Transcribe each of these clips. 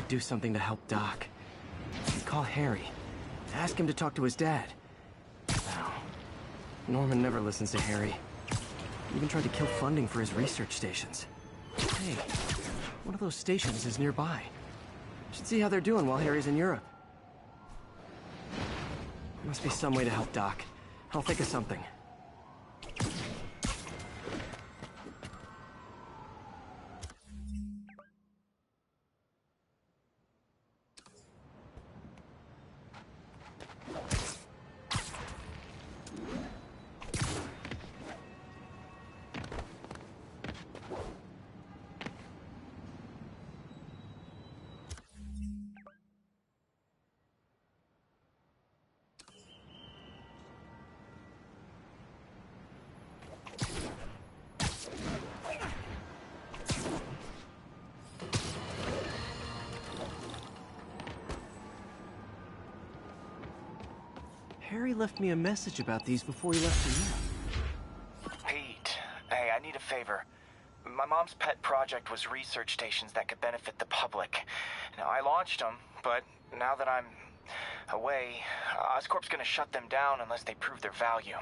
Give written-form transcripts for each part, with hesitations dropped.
could do something to help Doc. I'd call Harry. Ask him to talk to his dad. No. Norman never listens to Harry. Even tried to kill funding for his research stations. Hey, one of those stations is nearby. Should see how they're doing while Harry's in Europe. Must be some way to help Doc. I'll think of something. Harry left me a message about these before he left for you. Pete, hey, I need a favor. My mom's pet project was research stations that could benefit the public. Now, I launched them, but now that I'm away, Oscorp's gonna shut them down unless they prove their value.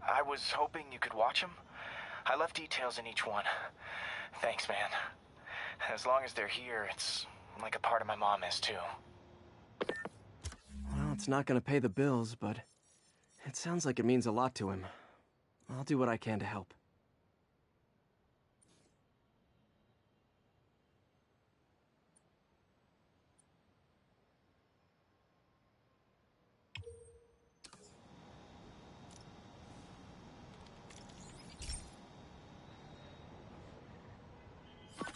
I was hoping you could watch them. I left details in each one. Thanks, man. As long as they're here, it's like a part of my mom is, too. Well, it's not gonna pay the bills, but it sounds like it means a lot to him. I'll do what I can to help.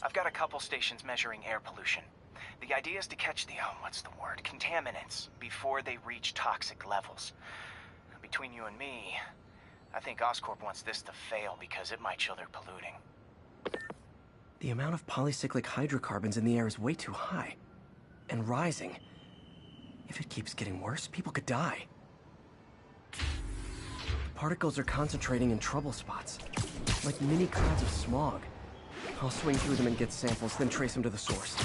I've got a couple stations measuring air pollution. The idea is to catch the, contaminants before they reach toxic levels. Between you and me, I think Oscorp wants this to fail because it might show they're polluting. The amount of polycyclic hydrocarbons in the air is way too high. And rising. If it keeps getting worse, people could die. The particles are concentrating in trouble spots, like mini clouds of smog. I'll swing through them and get samples, then trace them to the source.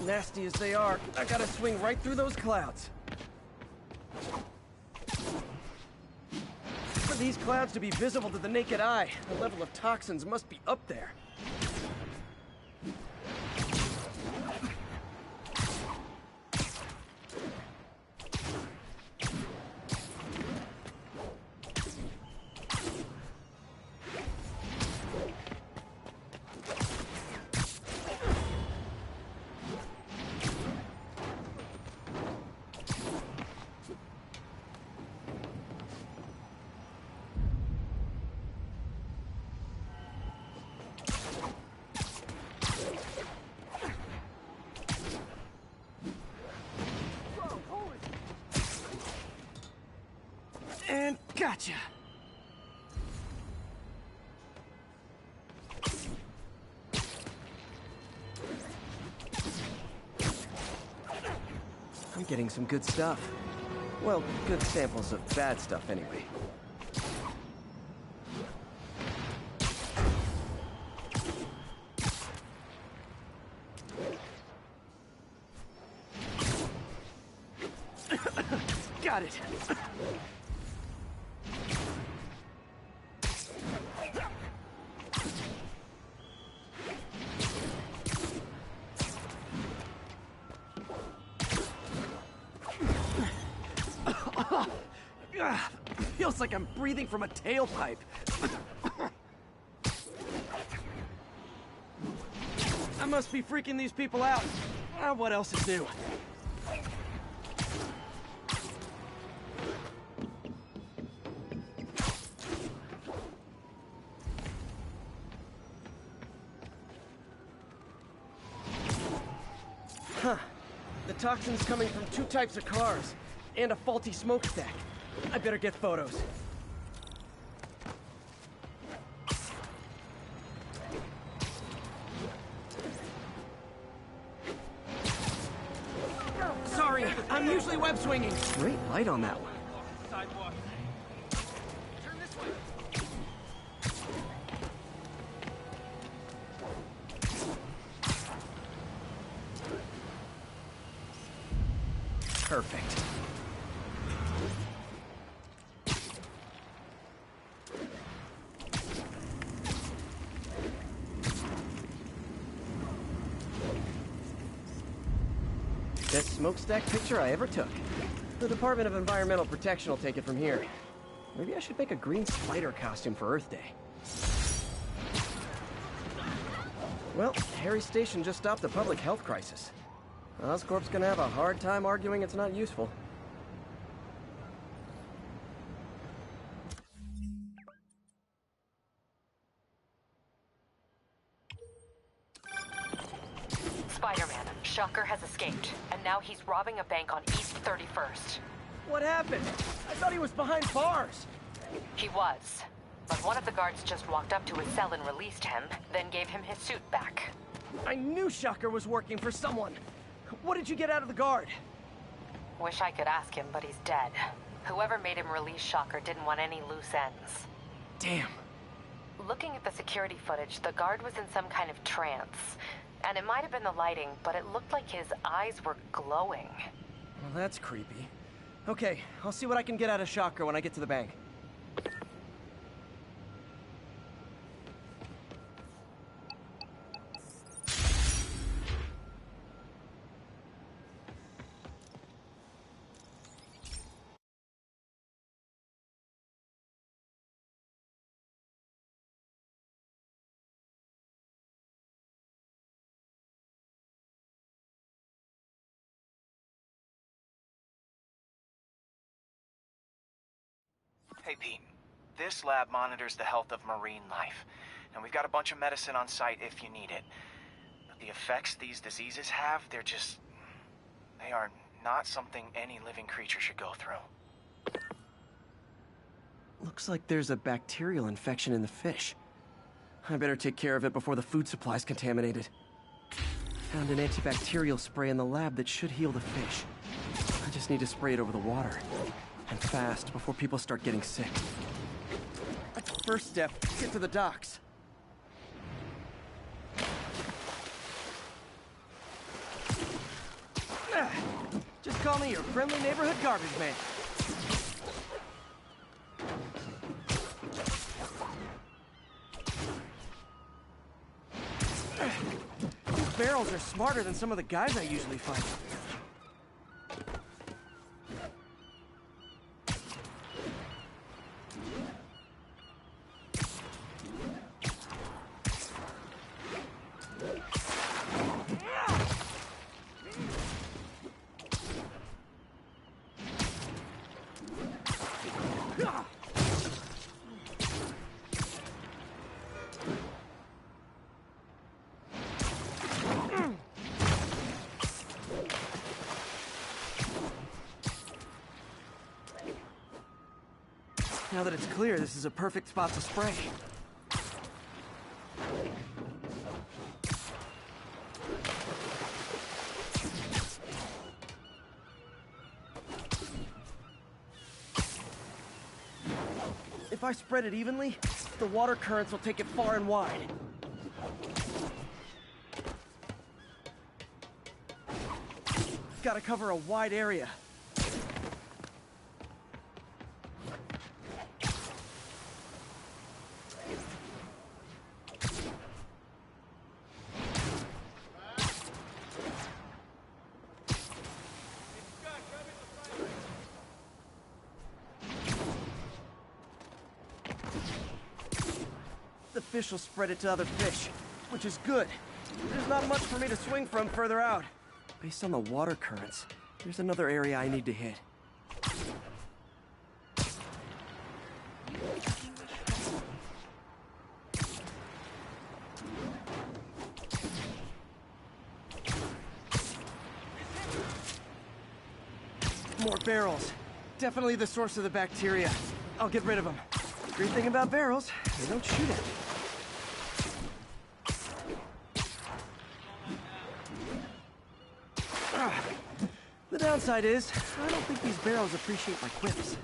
Nasty as they are, I gotta swing right through those clouds. For these clouds to be visible to the naked eye, the level of toxins must be up there. And gotcha! I'm getting some good stuff. Well, good samples of bad stuff anyway. Got it! Feels like I'm breathing from a tailpipe. I must be freaking these people out. What else is new? Huh. The toxin's coming from 2 types of cars, and a faulty smokestack. I better get photos. Sorry, I'm usually web swinging. Great light on that one. Sidewalk. Turn this way. Perfect. Best smokestack picture I ever took. The Department of Environmental Protection will take it from here. Maybe I should make a green spider costume for Earth Day. Well, Harry Station just stopped a public health crisis. Oscorp's gonna have a hard time arguing it's not useful. Spider-Man, Shocker has escaped, and now he's robbing a bank on East 31st. What happened? I thought he was behind bars. He was. But one of the guards just walked up to his cell and released him, then gave him his suit back. I knew Shocker was working for someone. What did you get out of the guard? Wish I could ask him, but he's dead. Whoever made him release Shocker didn't want any loose ends. Damn. Looking at the security footage, the guard was in some kind of trance. And it might have been the lighting, but it looked like his eyes were glowing. Well, that's creepy. Okay, I'll see what I can get out of Shocker when I get to the bank. Hey, Pete. This lab monitors the health of marine life, and we've got a bunch of medicine on site if you need it. But the effects these diseases have, they are not something any living creature should go through. Looks like there's a bacterial infection in the fish. I better take care of it before the food supply's contaminated. Found an antibacterial spray in the lab that should heal the fish. I just need to spray it over the water. And fast, before people start getting sick. That's the first step. Get to the docks. Just call me your friendly neighborhood garbage man. These barrels are smarter than some of the guys I usually fight. Now that it's clear, this is a perfect spot to spray. If I spread it evenly, the water currents will take it far and wide. Gotta cover a wide area. The fish will spread it to other fish, which is good. There's not much for me to swing from further out. Based on the water currents, there's another area I need to hit. More barrels. Definitely the source of the bacteria. I'll get rid of them. Great thing about barrels, they don't shoot at me. The downside is, I don't think these barrels appreciate my quips.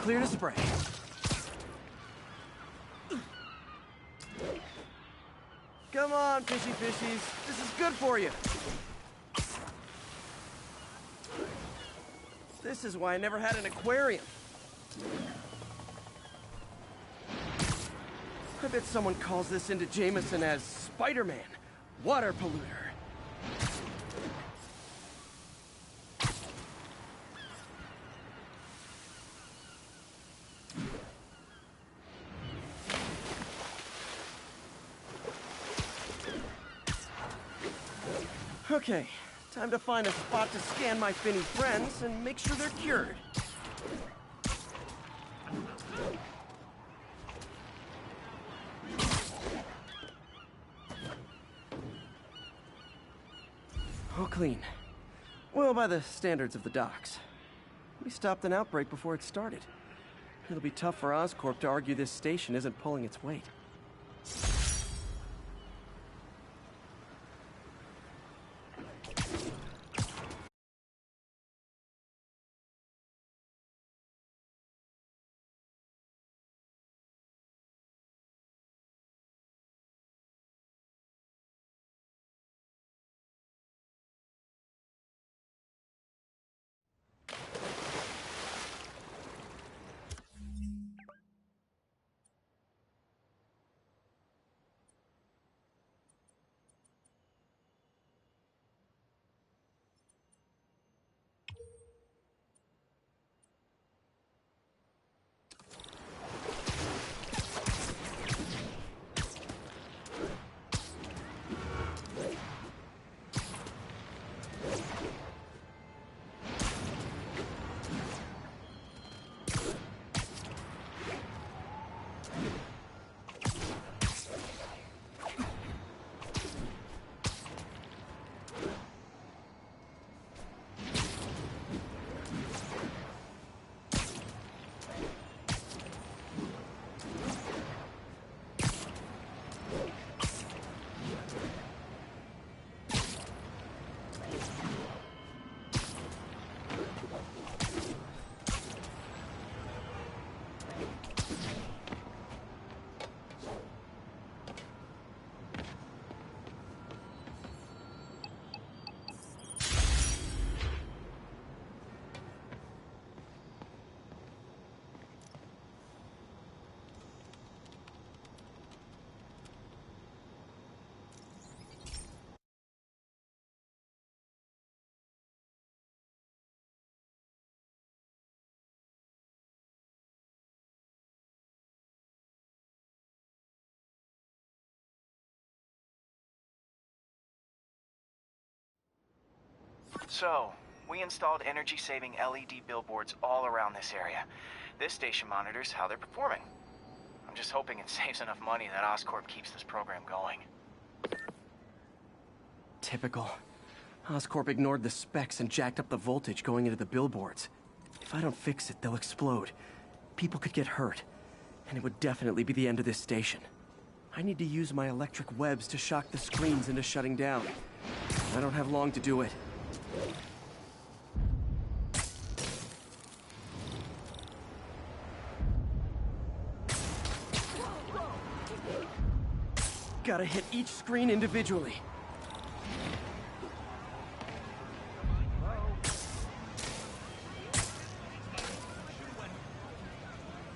clear to spray. Come on, fishy fishies. This is good for you. This is why I never had an aquarium. I bet someone calls this into Jameson as Spider-Man, water polluter. Okay, time to find a spot to scan my finny friends and make sure they're cured. All clean. Well, by the standards of the docks. We stopped an outbreak before it started. It'll be tough for Oscorp to argue this station isn't pulling its weight. So, we installed energy-saving LED billboards all around this area. This station monitors how they're performing. I'm just hoping it saves enough money that Oscorp keeps this program going. Typical. Oscorp ignored the specs and jacked up the voltage going into the billboards. If I don't fix it, they'll explode. People could get hurt. And it would definitely be the end of this station. I need to use my electric webs to shock the screens into shutting down. I don't have long to do it. Gotta hit each screen individually.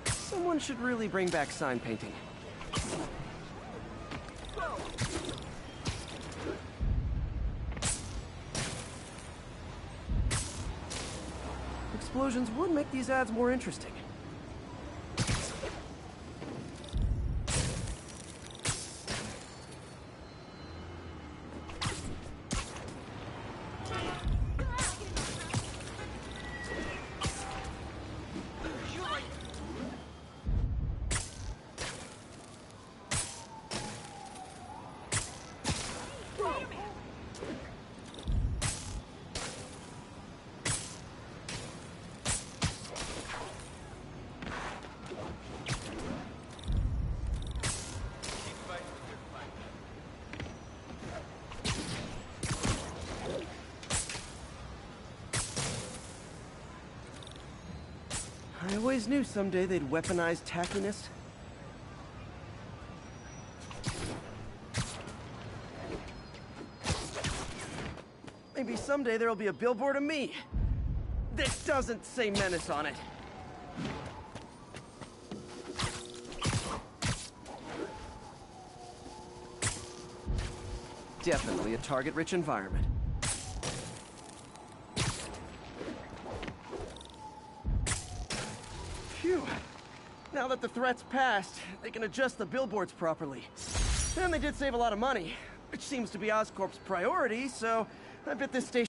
Someone should really bring back sign painting. Explosions would make these ads more interesting. always knew someday they'd weaponize tackiness. Maybe someday there'll be a billboard of me. This doesn't say Menace on it. Definitely a target-rich environment. Phew. Now that the threat's passed, they can adjust the billboards properly. And they did save a lot of money, which seems to be Oscorp's priority, so I bet this station...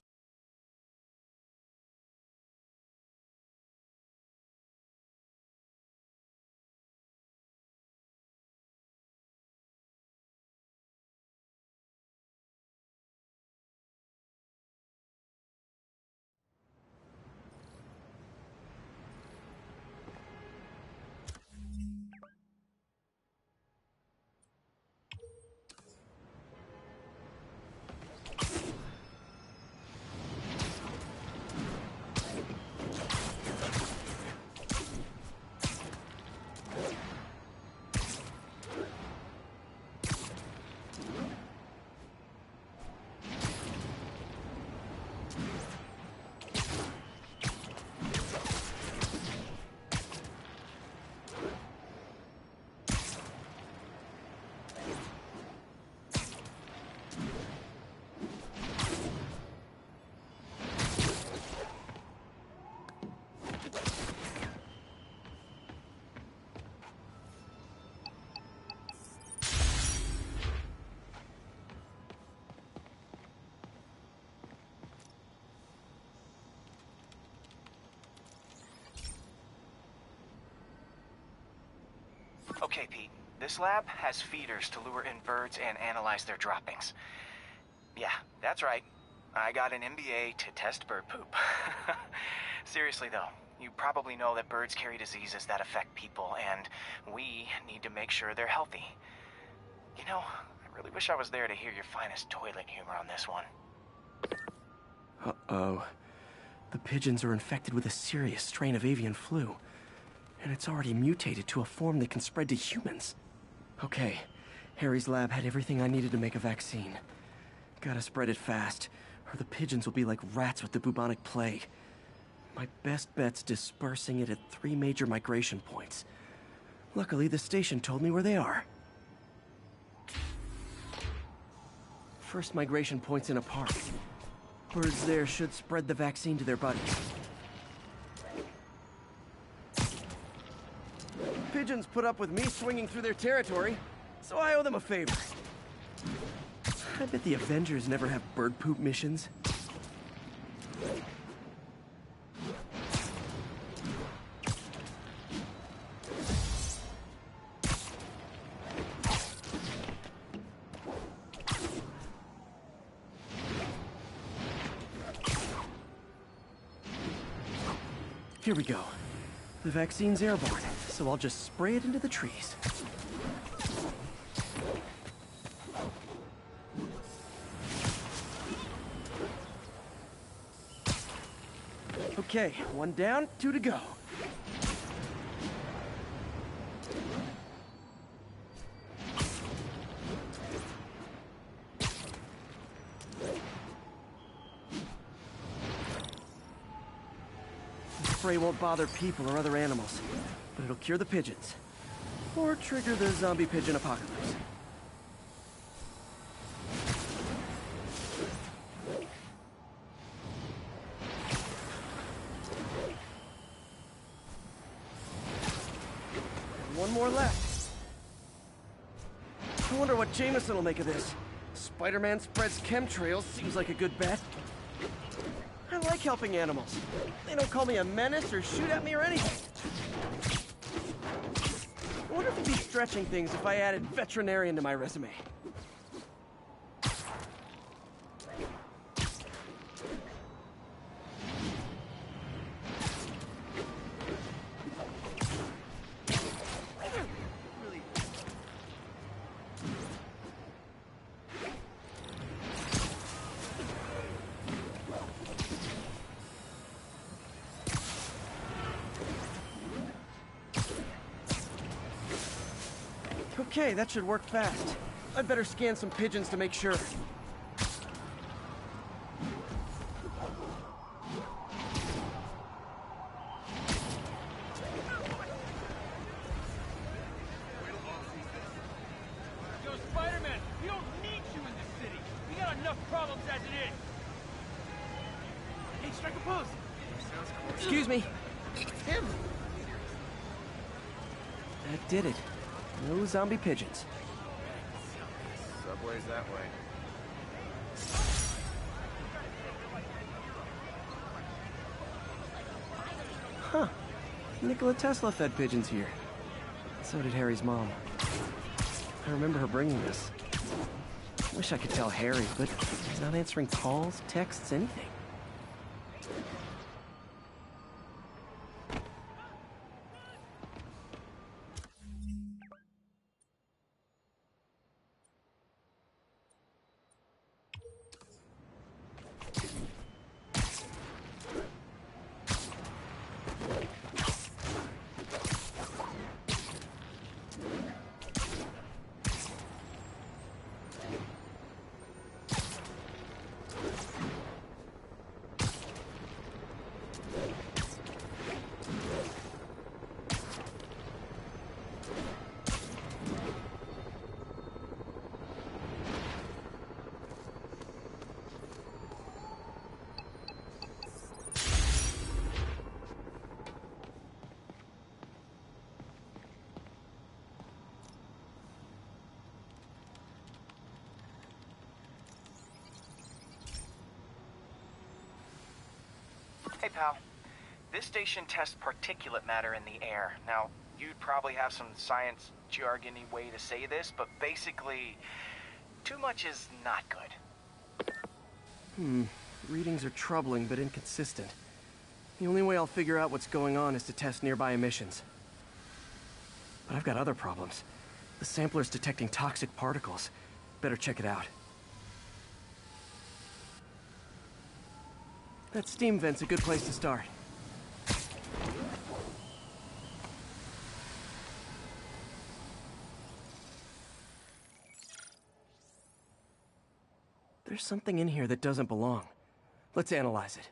Okay, Pete. This lab has feeders to lure in birds and analyze their droppings. Yeah, that's right. I got an MBA to test bird poop. Seriously though, you probably know that birds carry diseases that affect people, and we need to make sure they're healthy. You know, I really wish I was there to hear your finest toilet humor on this one. Uh-oh. The pigeons are infected with a serious strain of avian flu. And it's already mutated to a form that can spread to humans. Okay, Harry's lab had everything I needed to make a vaccine. Gotta spread it fast, or the pigeons will be like rats with the bubonic plague. My best bet's dispersing it at 3 major migration points. Luckily, the station told me where they are. First migration point's in a park. Birds there should spread the vaccine to their buddies. Pigeons put up with me swinging through their territory, so I owe them a favor. I bet the Avengers never have bird poop missions. Here we go. The vaccine's airborne, so I'll just spray it into the trees. Okay, 1 down, 2 to go. The spray won't bother people or other animals, but it'll cure the pigeons. Or trigger the zombie pigeon apocalypse. And 1 more left. I wonder what Jameson will make of this. Spider-Man spreads chemtrails, seems like a good bet. I like helping animals. They don't call me a menace or shoot at me or anything. I wonder if it'd be stretching things if I added veterinarian to my resume. Okay, that should work fast. I'd better scan some pigeons to make sure. Yo, Spider-Man, we don't need you in this city. We got enough problems as it is. Hey, strike a pose. Excuse me. Him! That did it. No zombie pigeons. Subway's that way. Huh. Nikola Tesla fed pigeons here. So did Harry's mom. I remember her bringing this. Wish I could tell Harry, but he's not answering calls, texts, anything. Hey, pal. This station tests particulate matter in the air. Now, you'd probably have some science jargony way to say this, but basically, too much is not good. Readings are troubling but inconsistent. The only way I'll figure out what's going on is to test nearby emissions. But I've got other problems. The sampler's detecting toxic particles. Better check it out. That steam vent's a good place to start. There's something in here that doesn't belong. Let's analyze it.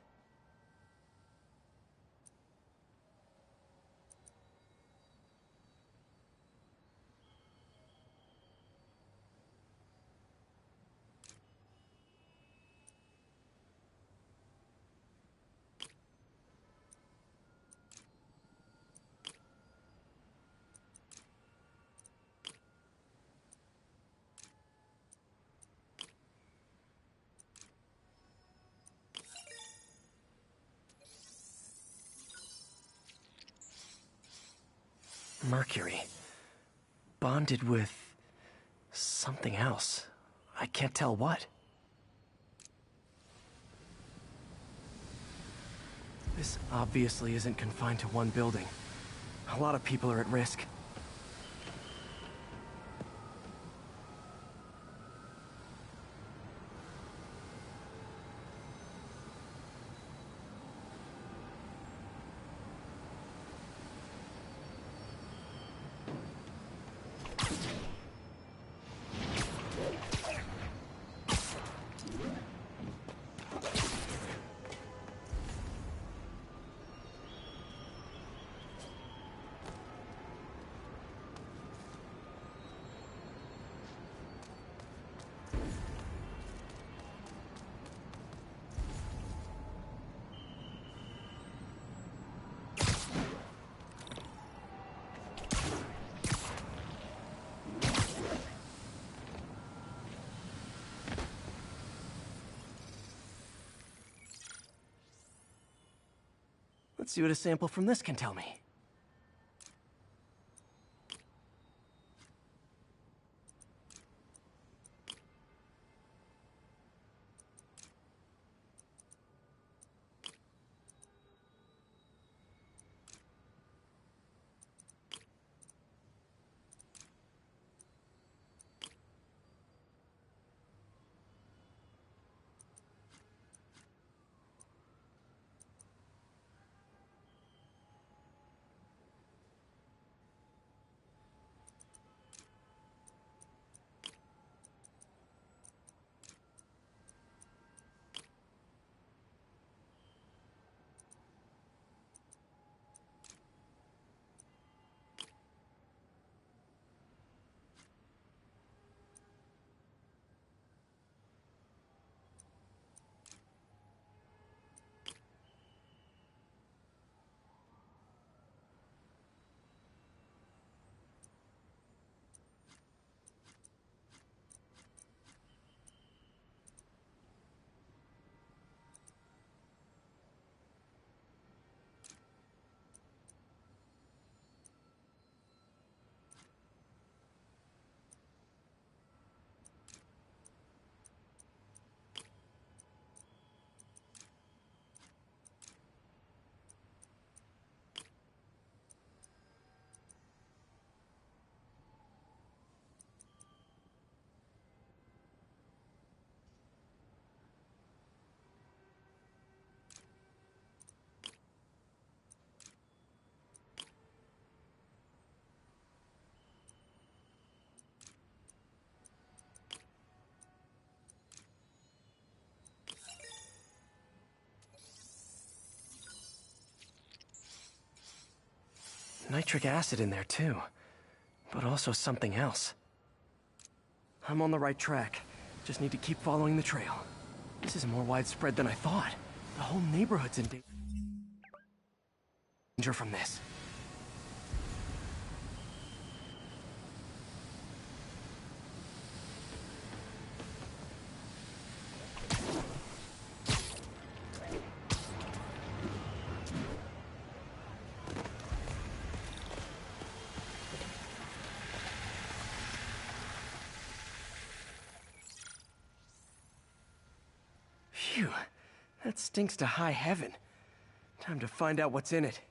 Mercury. Bonded with something else. I can't tell what. This obviously isn't confined to one building. A lot of people are at risk. Let's see what a sample from this can tell me. nitric acid in there too, but also something else. I'm on the right track. Just need to keep following the trail. This is more widespread than I thought. The whole neighborhood's in danger from this. Phew, that stinks to high heaven. Time to find out what's in it.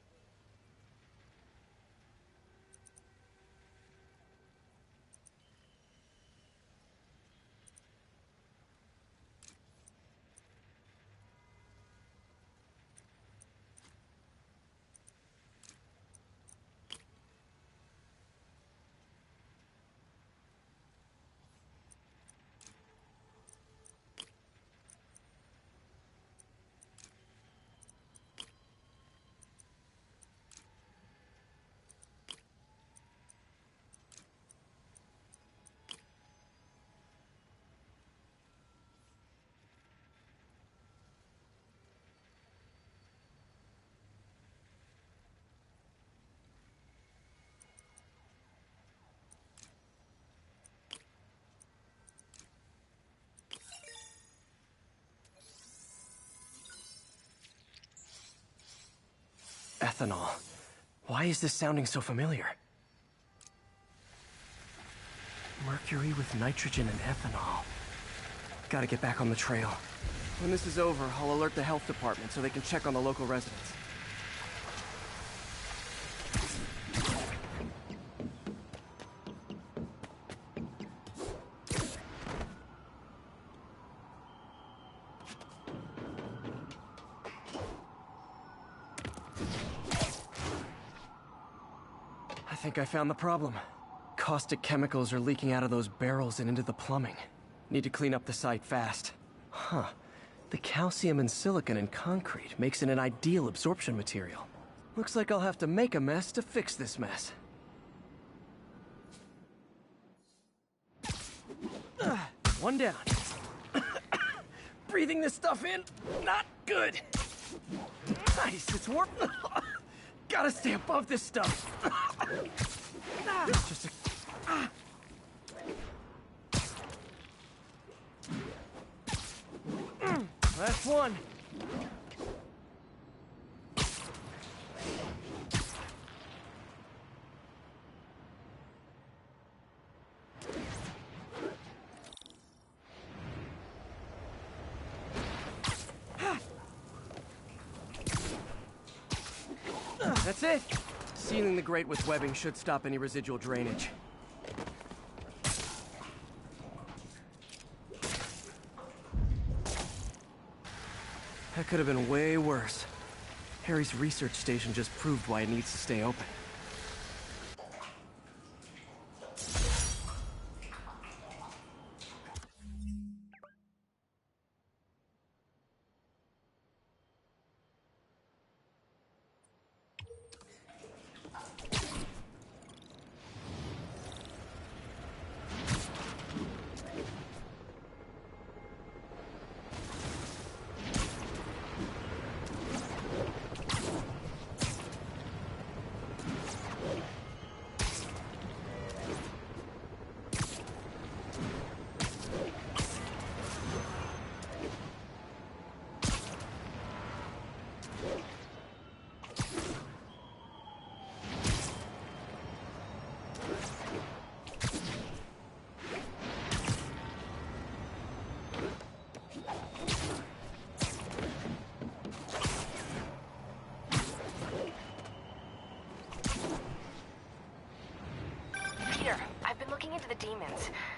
Ethanol. Why is this sounding so familiar? Mercury with nitrogen and ethanol. Gotta get back on the trail. When this is over, I'll alert the health department so they can check on the local residents. I think I found the problem. Caustic chemicals are leaking out of those barrels and into the plumbing. Need to clean up the site fast. Huh. The calcium and silicon in concrete makes it an ideal absorption material. Looks like I'll have to make a mess to fix this mess. One down. Breathing this stuff in, not good. Nice, it's warm. Gotta stay above this stuff. Just a... Last one. That's it. Sealing the grate with webbing should stop any residual drainage. That could have been way worse. Harry's research station just proved why it needs to stay open.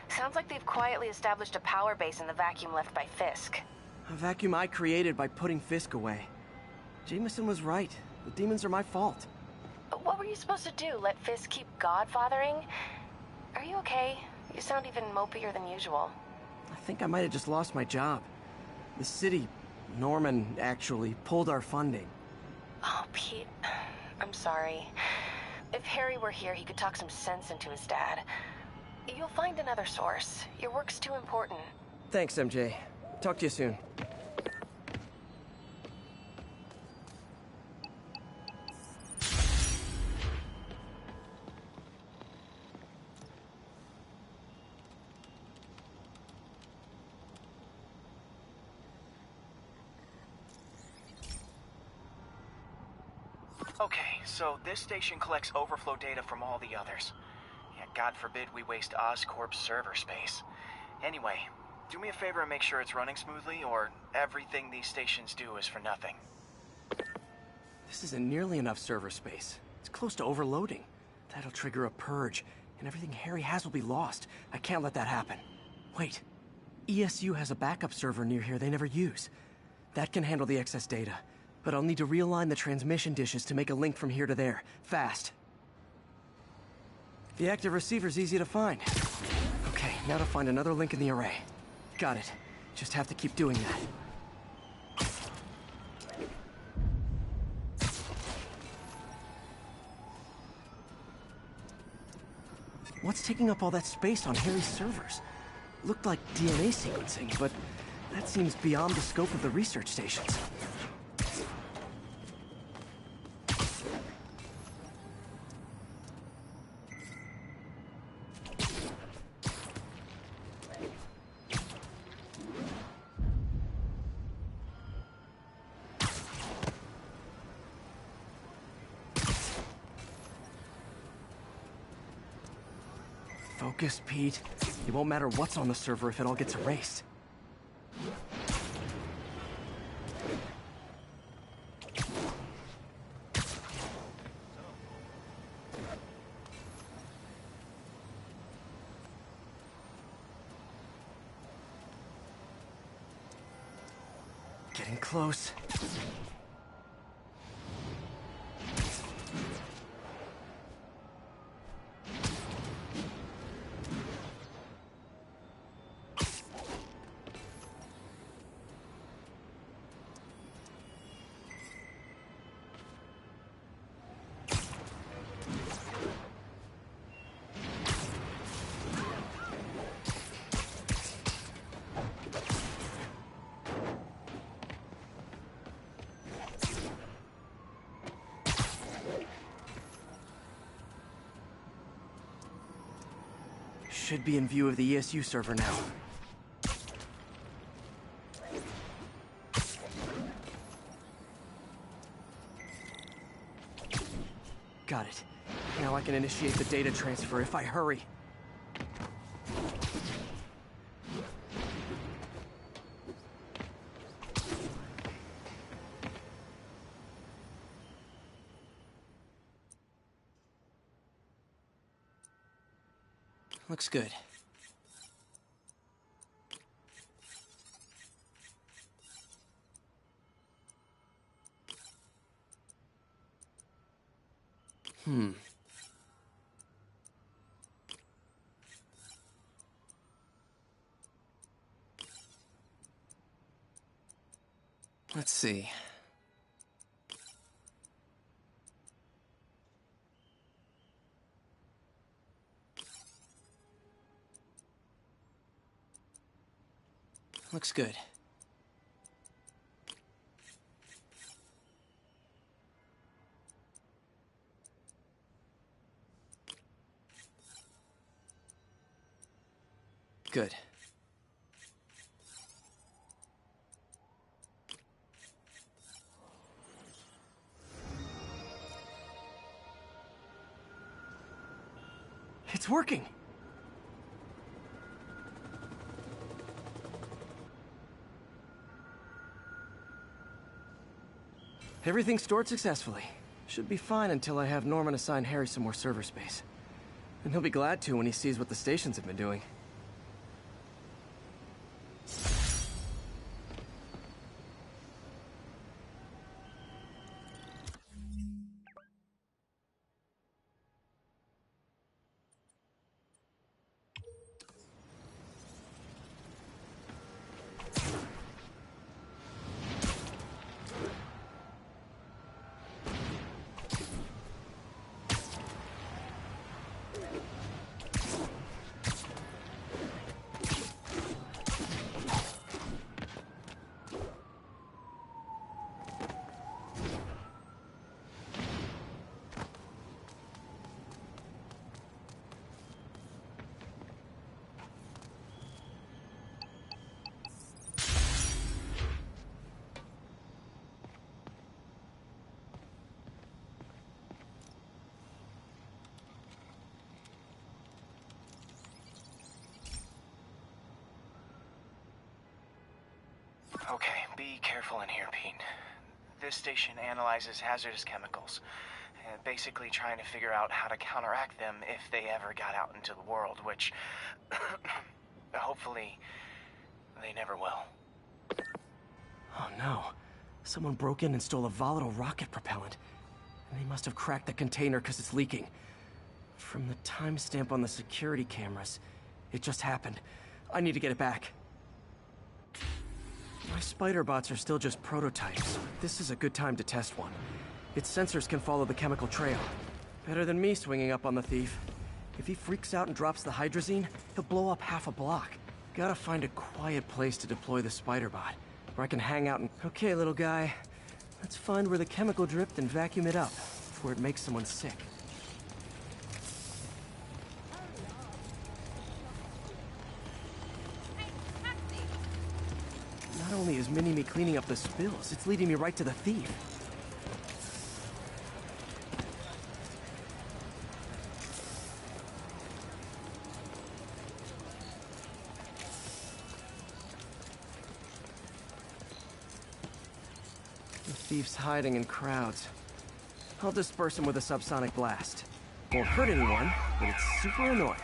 Sounds like they've quietly established a power base in the vacuum left by Fisk. A vacuum I created by putting Fisk away. Jameson was right. The demons are my fault. What were you supposed to do? Let Fisk keep godfathering? Are you okay? You sound even mopier than usual. I think I might have just lost my job. The city, Norman, actually, pulled our funding. Oh, Pete. I'm sorry. If Harry were here, he could talk some sense into his dad. You'll find another source. Your work's too important. Thanks, MJ. Talk to you soon. Okay, so this station collects overflow data from all the others. Yeah, God forbid we waste Oscorp's server space. Anyway, do me a favor and make sure it's running smoothly, or everything these stations do is for nothing. This isn't nearly enough server space. It's close to overloading. That'll trigger a purge, and everything Harry has will be lost. I can't let that happen. Wait. ESU has a backup server near here they never use. That can handle the excess data. But I'll need to realign the transmission dishes to make a link from here to there. Fast. The active receiver's easy to find. Okay, now to find another link in the array. Got it. Just have to keep doing that. What's taking up all that space on Harry's servers? Looked like DNA sequencing, but that seems beyond the scope of the research stations. Focus, Pete. It won't matter what's on the server if it all gets erased. Getting close. Should be in view of the ESU server now. Got it. Now I can initiate the data transfer if I hurry. Looks good. Let's see. Looks good. Good. It's working! Everything stored successfully. Should be fine until I have Norman assign Harry some more server space. And he'll be glad to when he sees what the stations have been doing. Okay, be careful in here, Pete. This station analyzes hazardous chemicals, basically trying to figure out how to counteract them if they ever got out into the world, which hopefully they never will. Oh no. Someone broke in and stole a volatile rocket propellant. And they must have cracked the container because it's leaking. From the timestamp on the security cameras, it just happened. I need to get it back. My spider bots are still just prototypes. This is a good time to test one. Its sensors can follow the chemical trail. Better than me swinging up on the thief. If he freaks out and drops the hydrazine, he'll blow up half a block. Gotta find a quiet place to deploy the spider bot, where I can hang out and... Okay, little guy. Let's find where the chemical dripped and vacuum it up, before it makes someone sick. Not only is Mini-Me cleaning up the spills, it's leading me right to the thief. The thief's hiding in crowds. I'll disperse him with a subsonic blast. Won't hurt anyone, but it's super annoying.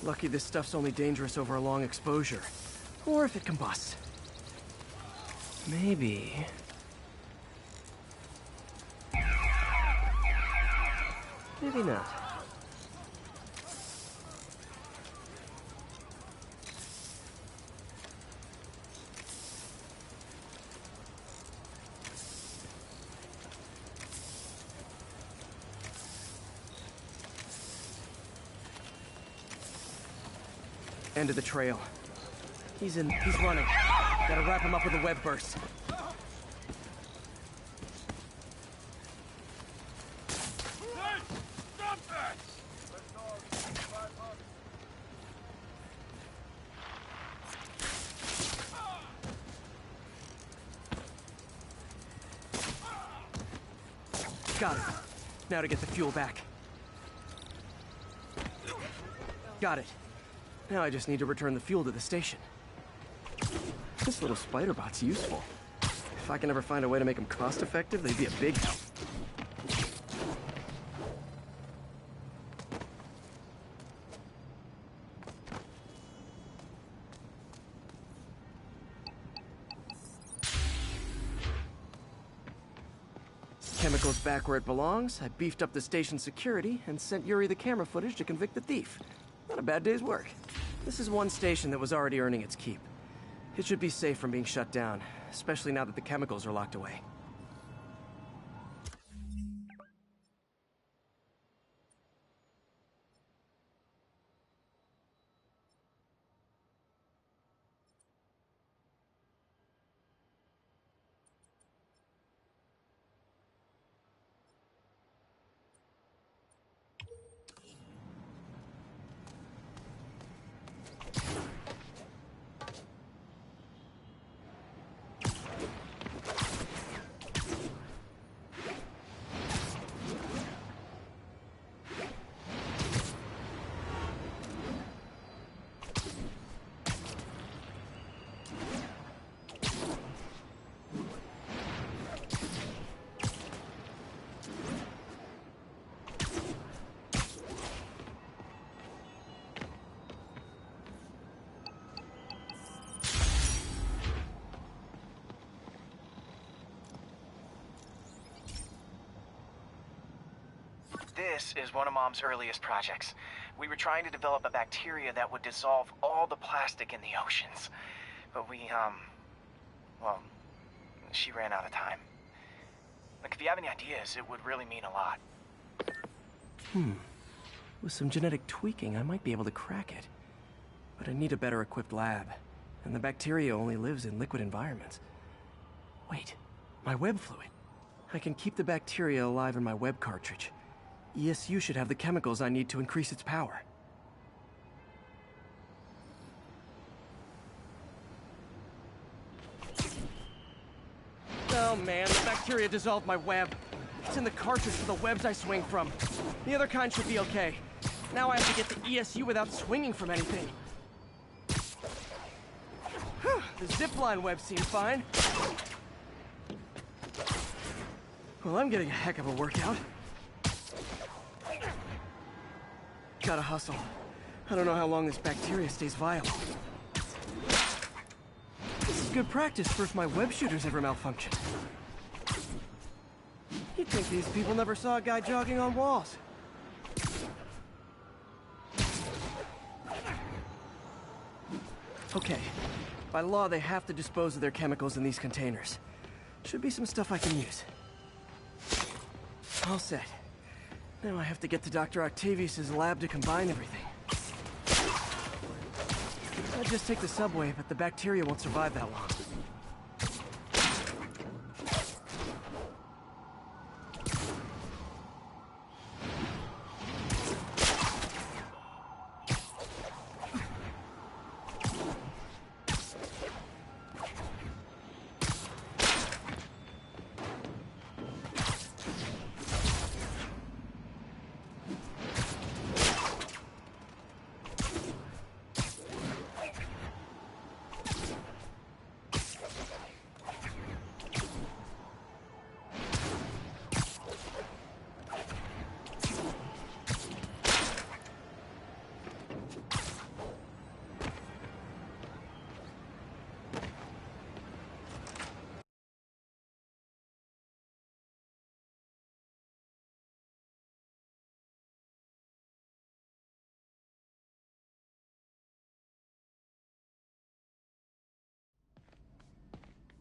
Lucky this stuff's only dangerous over a long exposure. Or if it combusts. Maybe... Maybe not. End of the trail. He's running. Gotta wrap him up with a web burst. Stop that! Got it. Now to get the fuel back. Got it. Now I just need to return the fuel to the station. This little spider bot's useful. If I can ever find a way to make them cost-effective, they'd be a big help. Chemicals back where it belongs. I beefed up the station security and sent Yuri the camera footage to convict the thief. Not a bad day's work. This is one station that was already earning its keep. It should be safe from being shut down, especially now that the chemicals are locked away. This is one of Mom's earliest projects. We were trying to develop a bacteria that would dissolve all the plastic in the oceans. But well, she ran out of time. Like, if you have any ideas, it would really mean a lot. With some genetic tweaking, I might be able to crack it. But I need a better equipped lab. And the bacteria only lives in liquid environments. Wait, my web fluid. I can keep the bacteria alive in my web cartridge. ESU should have the chemicals I need to increase its power. Oh man, the bacteria dissolved my web. It's in the cartridge for the webs I swing from. The other kind should be okay. Now I have to get the ESU without swinging from anything. The zipline web seemed fine. Well, I'm getting a heck of a workout. Gotta hustle. I don't know how long this bacteria stays viable. This is good practice for if my web shooters ever malfunction. You'd think these people never saw a guy jogging on walls. Okay. By law, they have to dispose of their chemicals in these containers. Should be some stuff I can use. All set. Now I have to get to Dr. Octavius's lab to combine everything. I'd just take the subway, but the bacteria won't survive that long.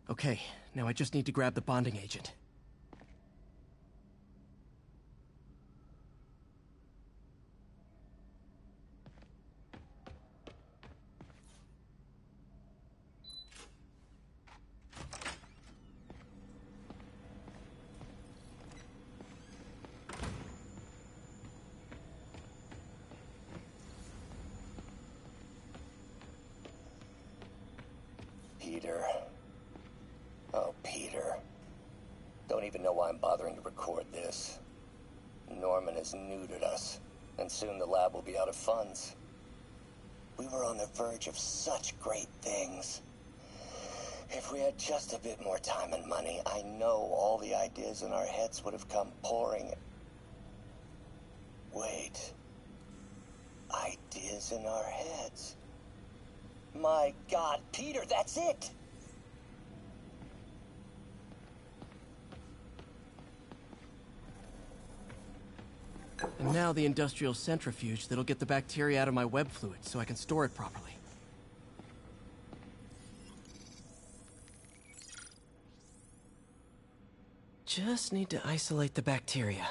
Okay, now I just need to grab the bonding agent. Peter. Oh, Peter. Don't even know why I'm bothering to record this. Norman has neutered us, and soon the lab will be out of funds. We were on the verge of such great things. If we had just a bit more time and money, I know all the ideas in our heads would have come pouring. Wait. Ideas in our heads. My God, Peter, that's it! And now the industrial centrifuge that'll get the bacteria out of my web fluid so I can store it properly. Just need to isolate the bacteria.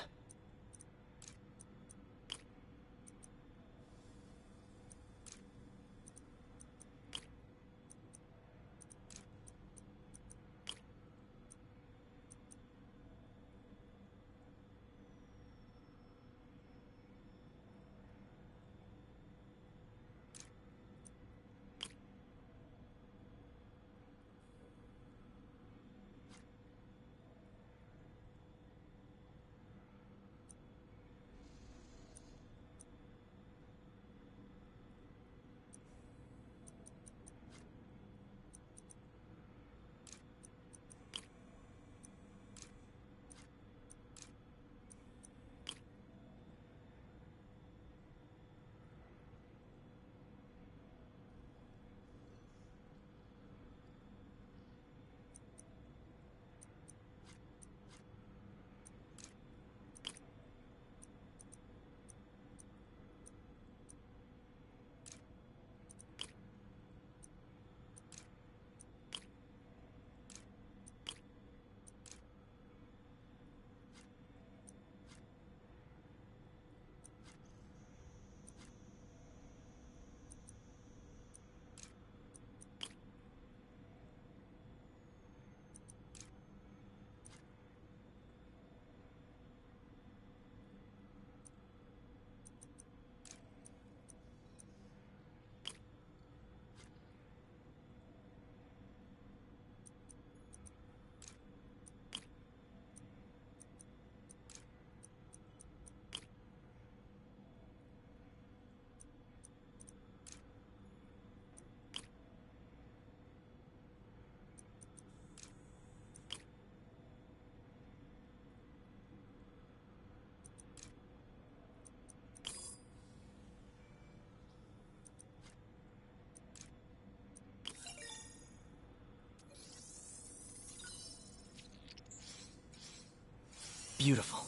Beautiful.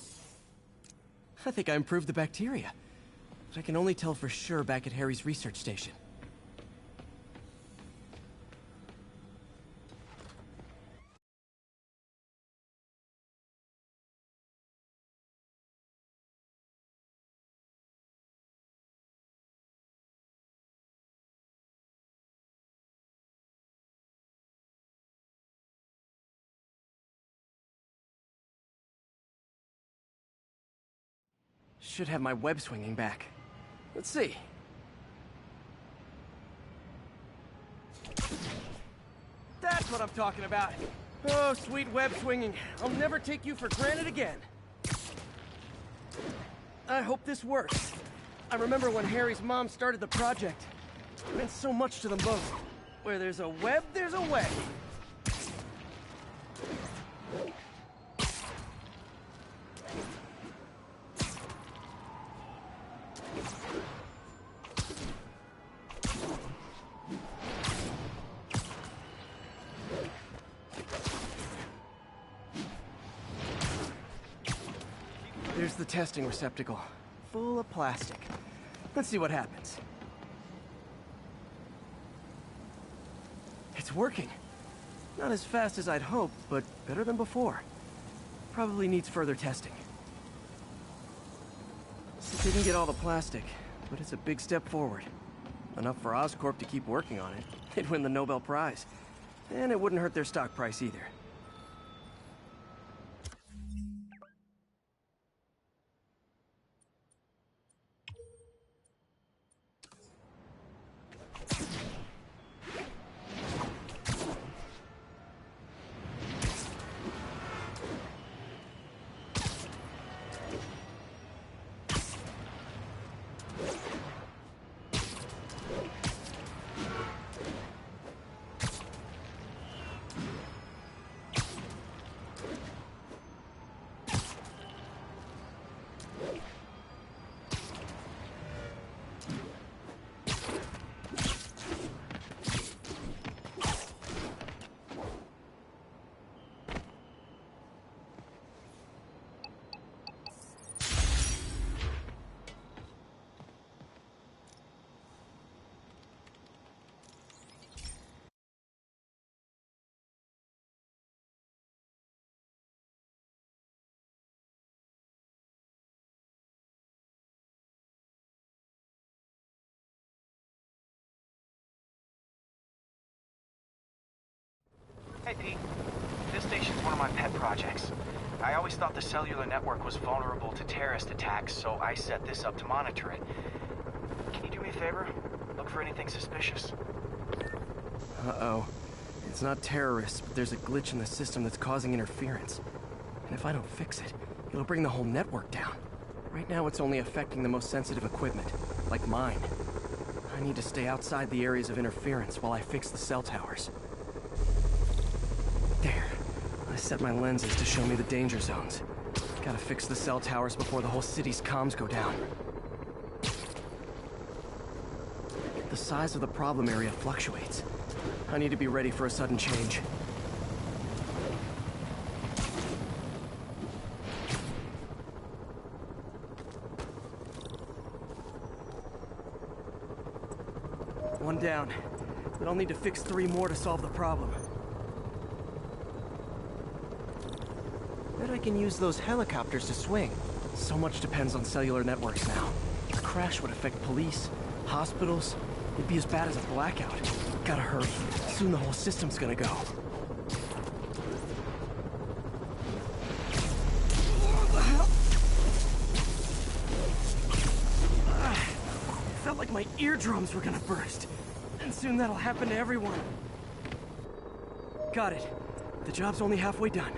I think I improved the bacteria, but I can only tell for sure back at Harry's research station. Should have my web swinging back. Let's see. That's what I'm talking about. Oh, sweet web swinging. I'll never take you for granted again. I hope this works. I remember when Harry's mom started the project. It meant so much to them both. Where there's a web, there's a way. There's the testing receptacle, full of plastic. Let's see what happens. It's working. Not as fast as I'd hoped, but better than before. Probably needs further testing. They didn't get all the plastic, but it's a big step forward. Enough for Oscorp to keep working on it. They'd win the Nobel Prize. And it wouldn't hurt their stock price either. Hey, Pete. This station's one of my pet projects. I always thought the cellular network was vulnerable to terrorist attacks, so I set this up to monitor it. Can you do me a favor? Look for anything suspicious. Uh-oh. It's not terrorists, but there's a glitch in the system that's causing interference. And if I don't fix it, it'll bring the whole network down. Right now, it's only affecting the most sensitive equipment, like mine. I need to stay outside the areas of interference while I fix the cell towers. There. I set my lenses to show me the danger zones. Gotta fix the cell towers before the whole city's comms go down. The size of the problem area fluctuates. I need to be ready for a sudden change. One down, but I'll need to fix 3 more to solve the problem. Bet I can use those helicopters to swing. So much depends on cellular networks now. A crash would affect police, hospitals. It'd be as bad as a blackout. Gotta hurry. Soon the whole system's gonna go. Felt like my eardrums were gonna burst. And soon that'll happen to everyone. Got it. The job's only halfway done.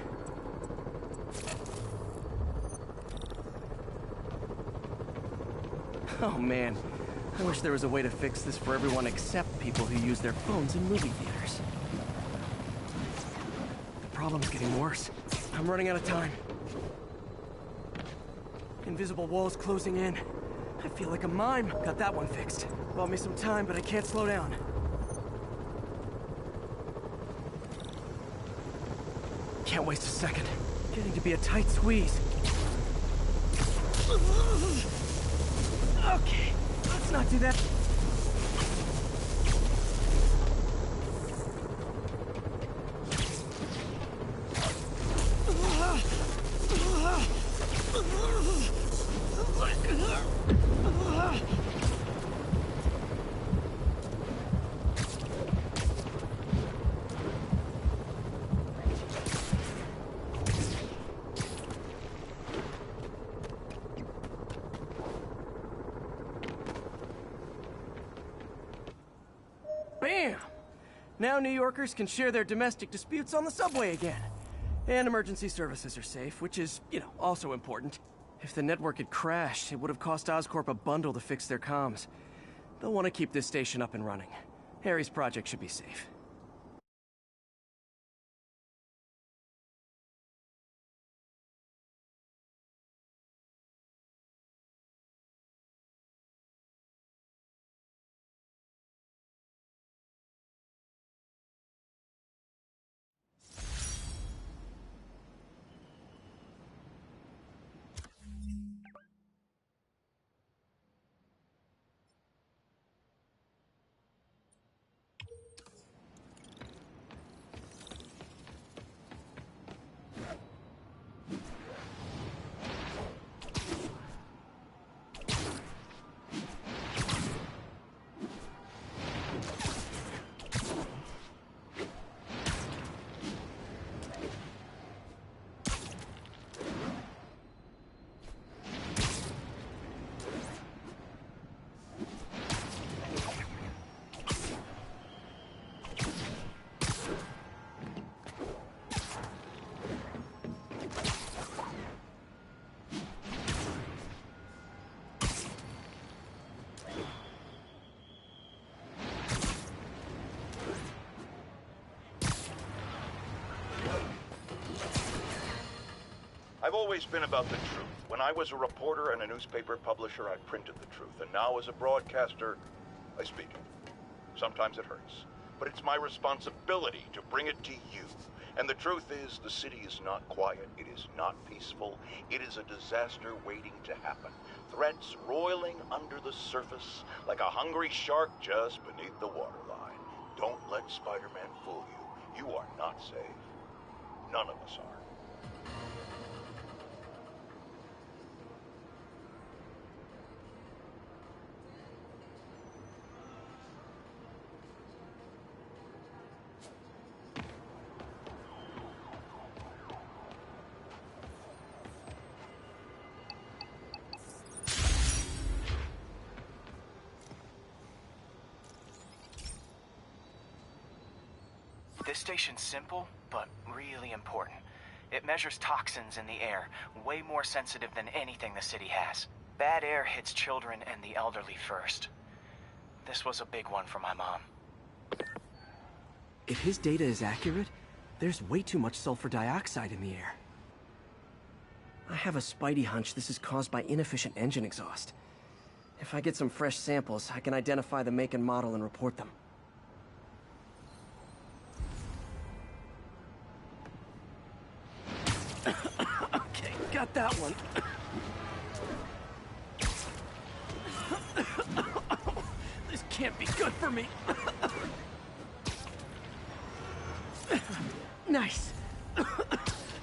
Oh man, I wish there was a way to fix this for everyone except people who use their phones in movie theaters. The problem's getting worse. I'm running out of time. Invisible walls closing in. I feel like a mime. Got that one fixed. Bought me some time, but I can't slow down. Can't waste a second. Getting to be a tight squeeze. Okay, let's not do that. Bam! Now New Yorkers can share their domestic disputes on the subway again. And emergency services are safe, which is, also important. If the network had crashed, it would have cost Oscorp a bundle to fix their comms. They'll want to keep this station up and running. Harry's project should be safe. I've always been about the truth. When I was a reporter and a newspaper publisher, I printed the truth. And now as a broadcaster, I speak it. Sometimes it hurts. But it's my responsibility to bring it to you. And the truth is, the city is not quiet. It is not peaceful. It is a disaster waiting to happen. Threats roiling under the surface like a hungry shark just beneath the waterline. Don't let Spider-Man fool you. You are not safe. None of us are. This station's simple, but really important. It measures toxins in the air, way more sensitive than anything the city has. Bad air hits children and the elderly first. This was a big one for my mom. If his data is accurate, there's way too much sulfur dioxide in the air. I have a spidey hunch this is caused by inefficient engine exhaust. If I get some fresh samples, I can identify the make and model and report them. Okay, got that one. This can't be good for me. Nice.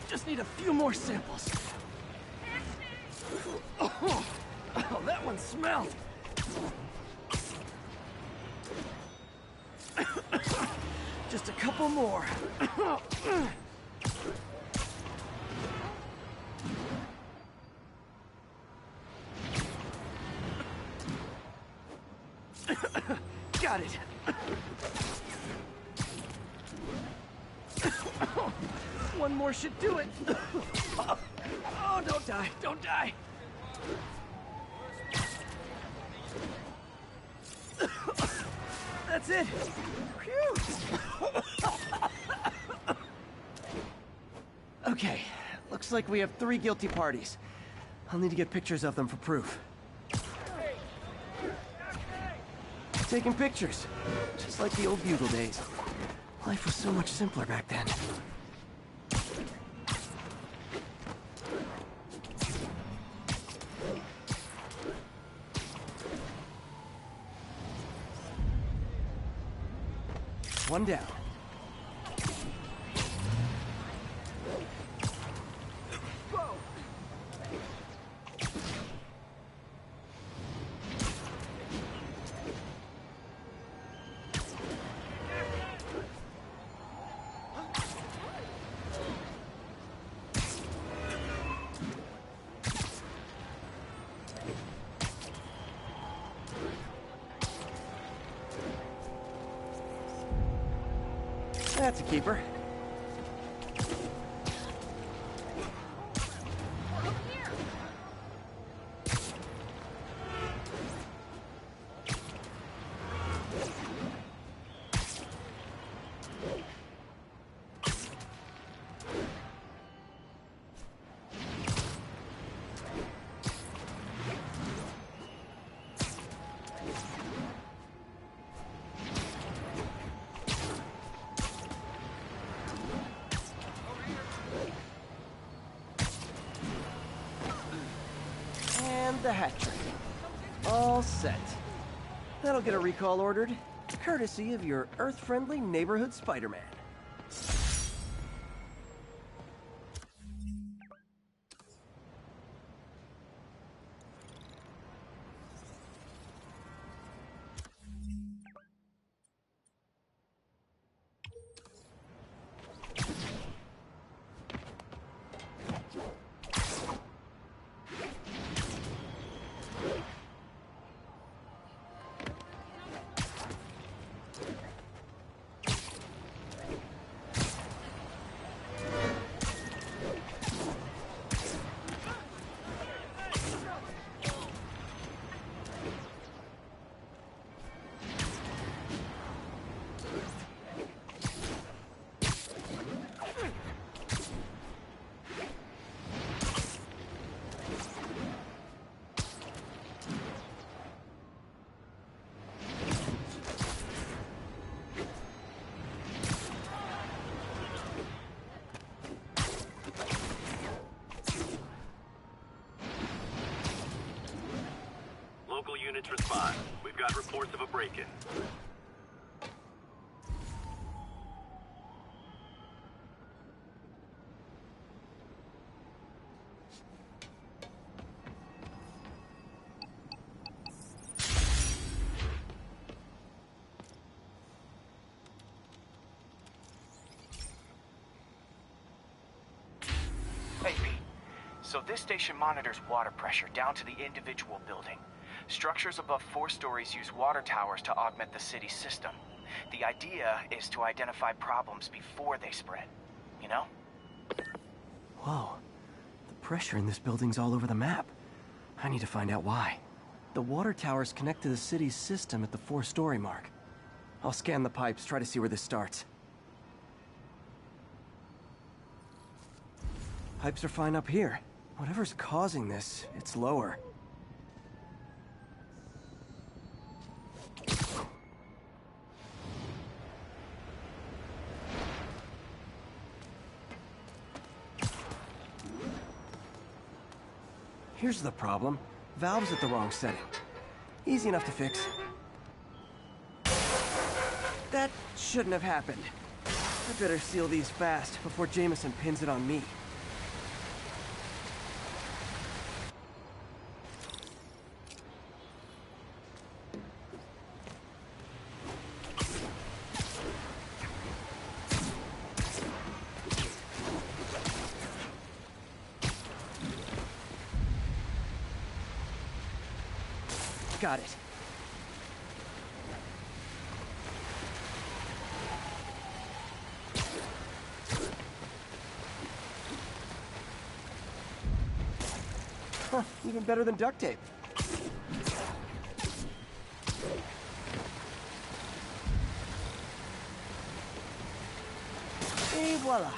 Just need a few more samples. Oh, that one smelled. Just a couple more. Got it. One more should do it. Oh, don't die, don't die. That's it. Phew. Okay, looks like we have 3 guilty parties. I'll need to get pictures of them for proof. Taking pictures, just like the old Bugle days. Life was so much simpler back then. One down. That's a keeper. The hat trick. All set. That'll get a recall ordered, courtesy of your Earth-friendly neighborhood Spider-Man. Local units respond. We've got reports of a break-in. Hey, Pete. So this station monitors water pressure down to the individual building. Structures above 4 stories use water towers to augment the city's system. The idea is to identify problems before they spread, you know? Whoa. The pressure in this building's all over the map. I need to find out why. The water towers connect to the city's system at the 4-story mark. I'll scan the pipes, try to see where this starts. Pipes are fine up here. Whatever's causing this, it's lower. Here's the problem. Valve's at the wrong setting. Easy enough to fix. That shouldn't have happened. I better seal these fast before Jameson pins it on me. Got it. Huh, even better than duct tape. Et voila.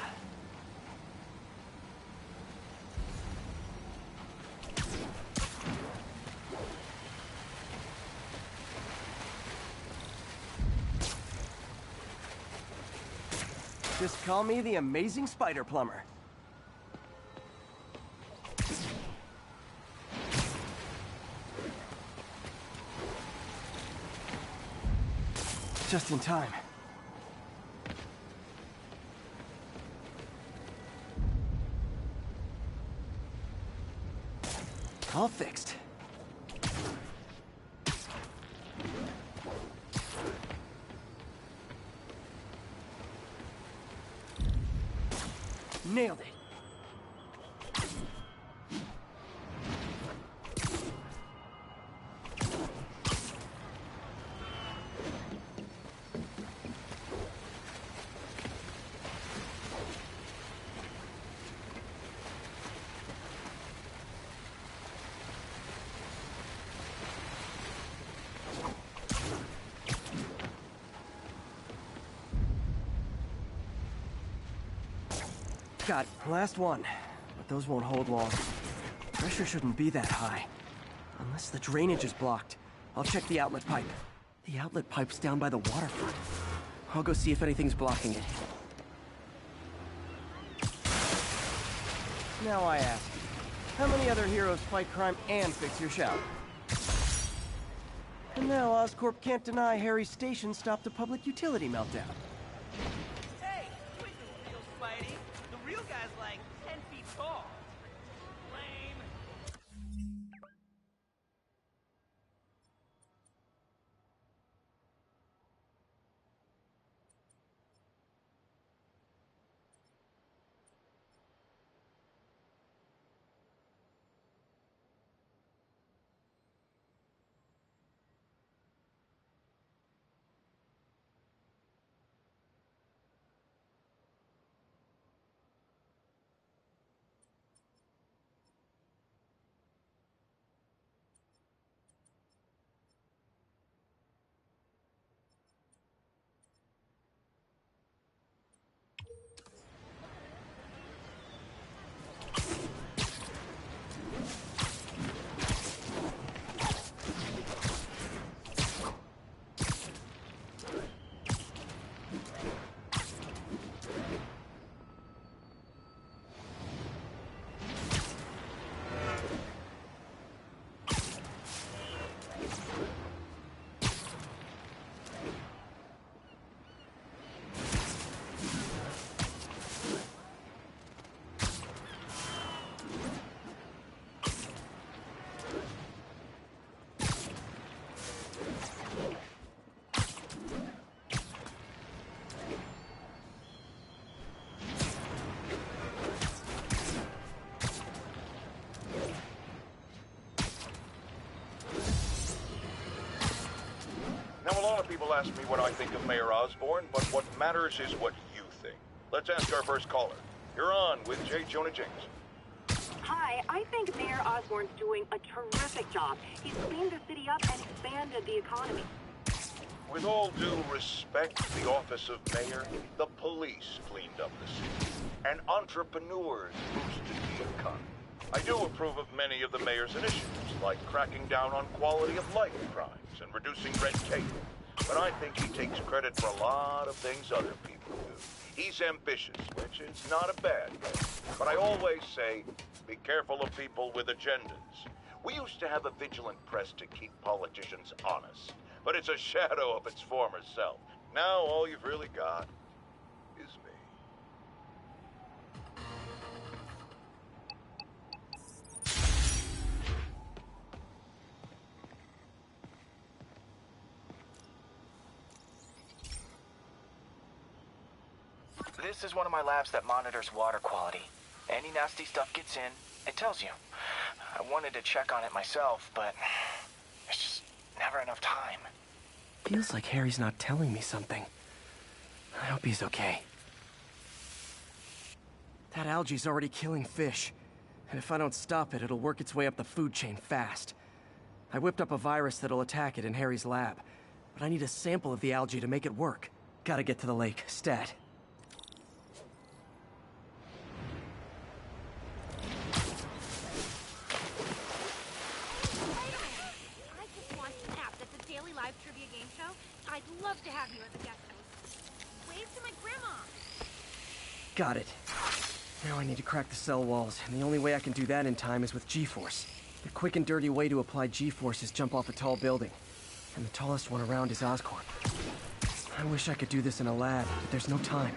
Just call me the Amazing Spider Plumber. Just in time. All fixed. Nailed it. Got it. Last one. But those won't hold long. Pressure shouldn't be that high. Unless the drainage is blocked. I'll check the outlet pipe. The outlet pipe's down by the waterfront. I'll go see if anything's blocking it. Now I ask, how many other heroes fight crime and fix your shower? And now Oscorp can't deny Harry's station stopped a public utility meltdown. Hey, wait the real Spidey. The real guy's like 10 feet tall. Lame. Now, a lot of people ask me what I think of Mayor Osborn, but what matters is what you think. Let's ask our first caller. You're on with J. Jonah Jameson. Hi, I think Mayor Osborn's doing a terrific job. He's cleaned the city up and expanded the economy. With all due respect, the office of mayor, the police cleaned up the city, and entrepreneurs boosted the economy. I do approve of many of the mayor's initiatives, like cracking down on quality of life crimes and reducing red tape. But I think he takes credit for a lot of things other people do. He's ambitious, which is not a bad thing. But I always say, be careful of people with agendas. We used to have a vigilant press to keep politicians honest, but it's a shadow of its former self. Now all you've really got is me. This is one of my labs that monitors water quality. Any nasty stuff gets in, it tells you. I wanted to check on it myself, but there's just never enough time. Feels like Harry's not telling me something. I hope he's okay. That algae's already killing fish. And if I don't stop it, it'll work its way up the food chain fast. I whipped up a virus that'll attack it in Harry's lab. But I need a sample of the algae to make it work. Gotta get to the lake, stat. I'd love to have you as a guest host. Wave to my grandma. Got it. Now I need to crack the cell walls, and the only way I can do that in time is with G-Force. The quick and dirty way to apply G-Force is jump off a tall building. And the tallest one around is Oscorp. I wish I could do this in a lab, but there's no time.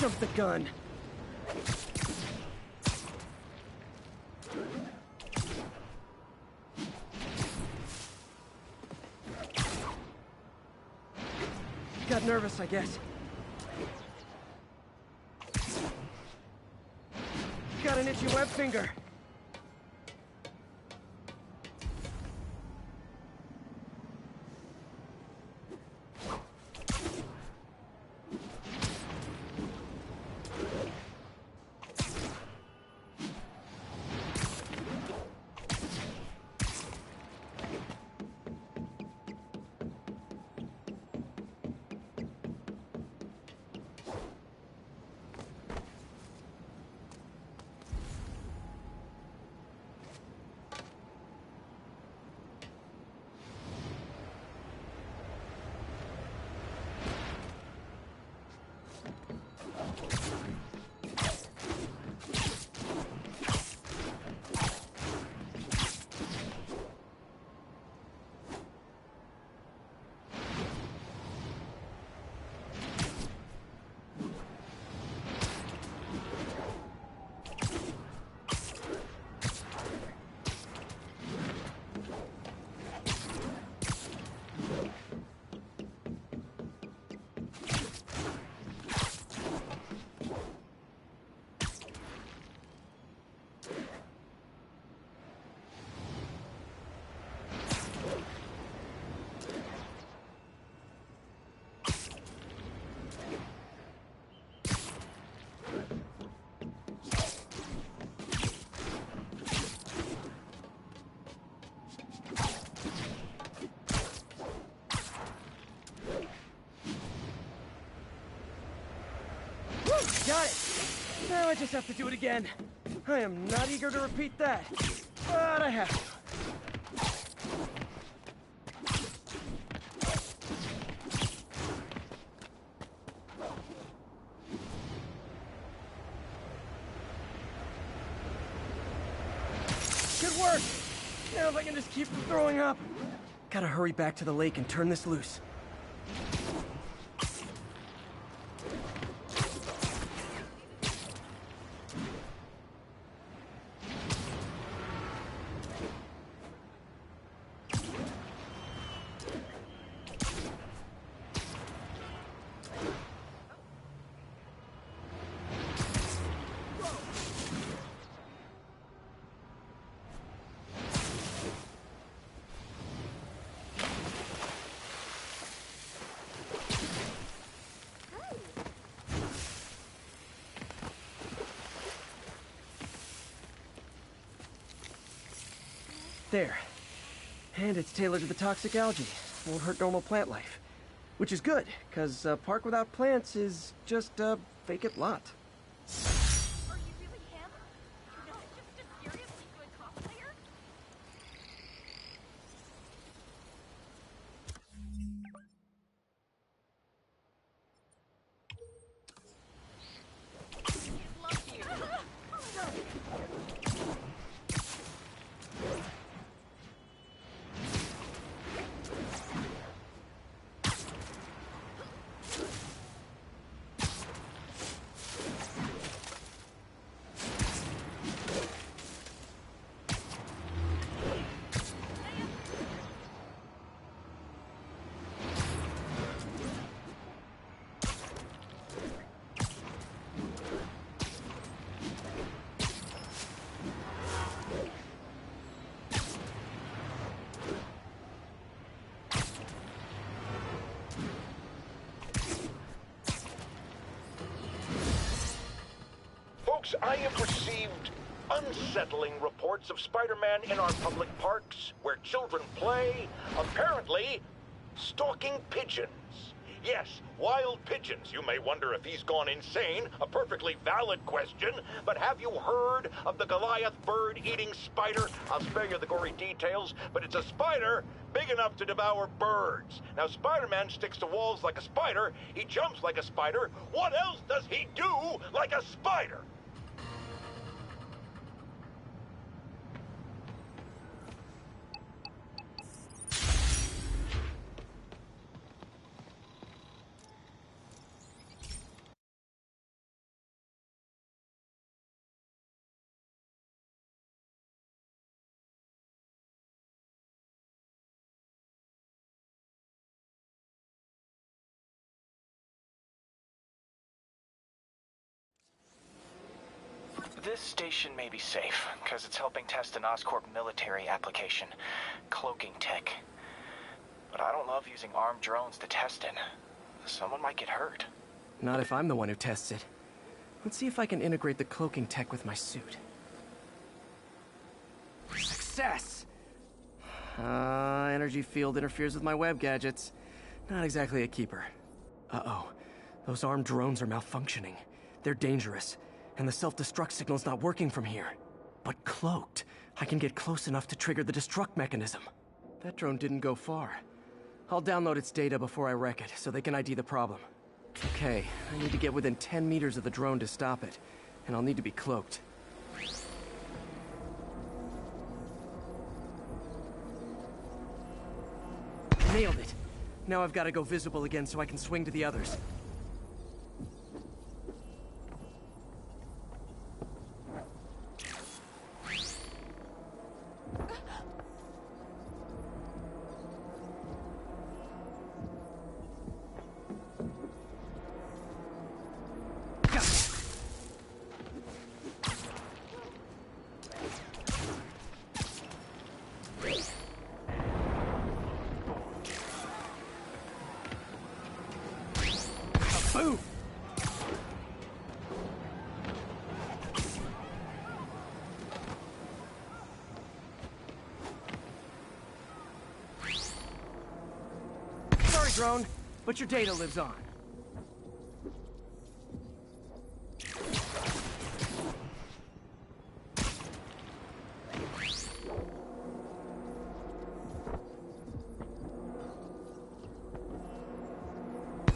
of the gun. Got nervous, I guess. Got an itchy web finger. Got it! Now I just have to do it again. I am not eager to repeat that, but I have to. Good work! Now if I can just keep from throwing up. Gotta hurry back to the lake and turn this loose. There. And it's tailored to the toxic algae. Won't hurt normal plant life. Which is good, because a park without plants is just a vacant lot. Are you really him? Is it just a seriously good cosplayer? Love you. Folks, I have received unsettling reports of Spider-Man in our public parks, where children play, apparently stalking pigeons. Yes, wild pigeons. You may wonder if he's gone insane, a perfectly valid question, but have you heard of the Goliath bird-eating spider? I'll spare you the gory details, but it's a spider big enough to devour birds. Now, Spider-Man sticks to walls like a spider, he jumps like a spider. What else does he do like a spider? This station may be safe, because it's helping test an Oscorp military application, cloaking tech. But I don't love using armed drones to test it. Someone might get hurt. Not if I'm the one who tests it. Let's see if I can integrate the cloaking tech with my suit. Success! Energy field interferes with my web gadgets. Not exactly a keeper. Uh-oh. Those armed drones are malfunctioning. They're dangerous, and the self-destruct signal's not working from here. But cloaked, I can get close enough to trigger the destruct mechanism. That drone didn't go far. I'll download its data before I wreck it, so they can ID the problem. Okay, I need to get within 10 meters of the drone to stop it, and I'll need to be cloaked. Nailed it! Now I've got to go visible again so I can swing to the others. Boom! Sorry, drone, but your data lives on.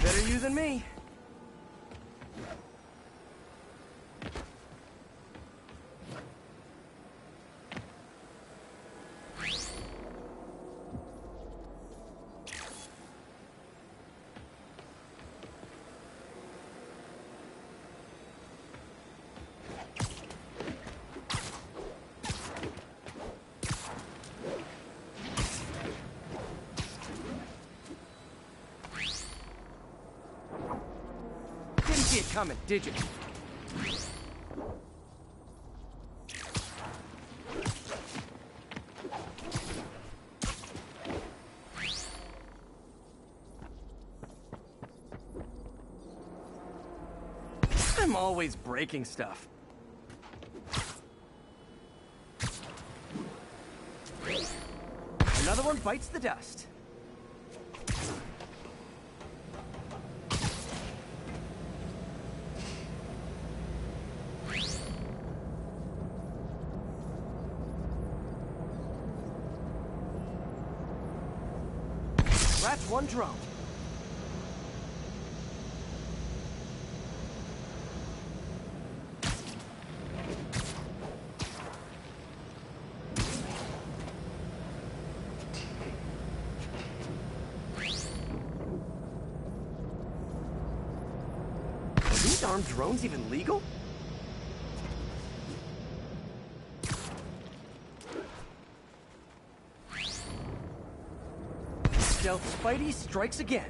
Better you than me. Didn't see it coming, did you? I'm always breaking stuff. Another one bites the dust. That's one drone. Are these armed drones even legal? Stealth Spidey strikes again.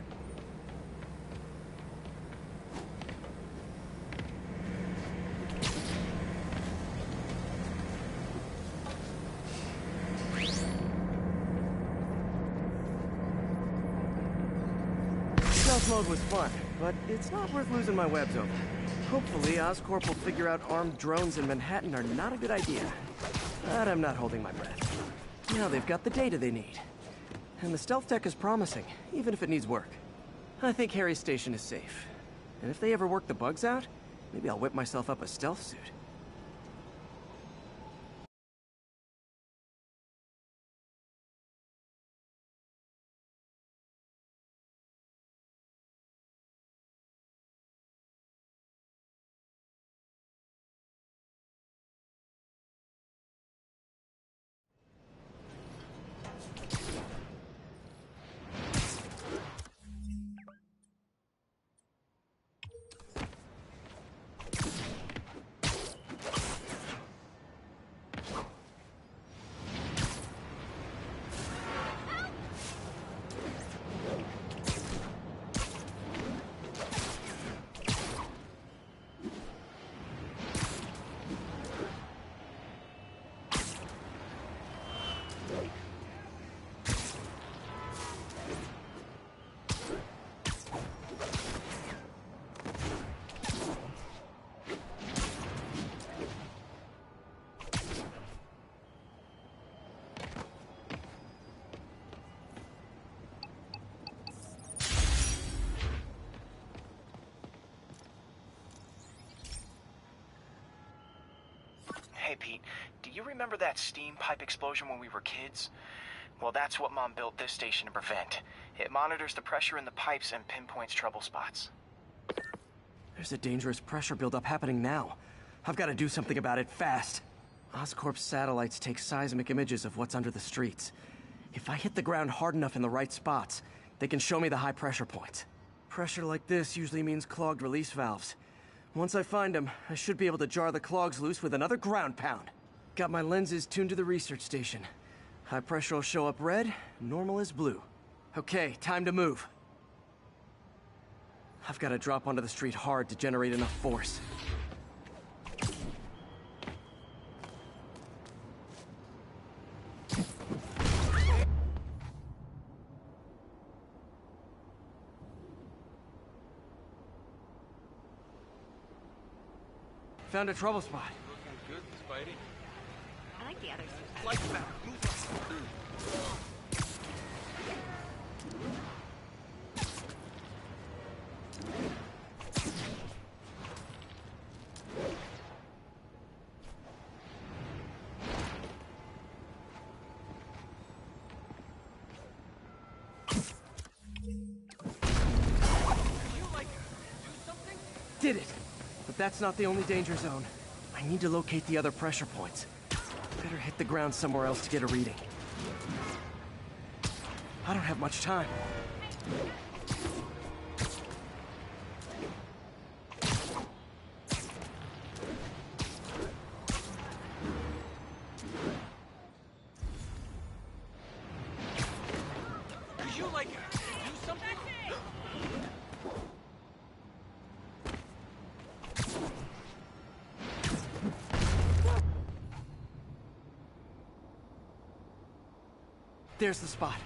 Stealth mode was fun, but it's not worth losing my webs over. Hopefully, Oscorp will figure out armed drones in Manhattan are not a good idea. But I'm not holding my breath. Now they've got the data they need. And the stealth tech is promising, even if it needs work. I think Harry's station is safe. And if they ever work the bugs out, maybe I'll whip myself up a stealth suit. Hey, Pete, do you remember that steam pipe explosion when we were kids? Well, that's what Mom built this station to prevent. It monitors the pressure in the pipes and pinpoints trouble spots. There's a dangerous pressure buildup happening now. I've got to do something about it fast. Oscorp's satellites take seismic images of what's under the streets. If I hit the ground hard enough in the right spots, they can show me the high pressure points. Pressure like this usually means clogged release valves. Once I find them, I should be able to jar the clogs loose with another ground pound. Got my lenses tuned to the research station. High pressure will show up red, normal is blue. Okay, time to move. I've got to drop onto the street hard to generate enough force. Found a trouble spot. Good, Spidey. I like the others. Like that. Did it! But that's not the only danger zone. I need to locate the other pressure points. Better hit the ground somewhere else to get a reading. I don't have much time. Could you, like, do something? There's the spot.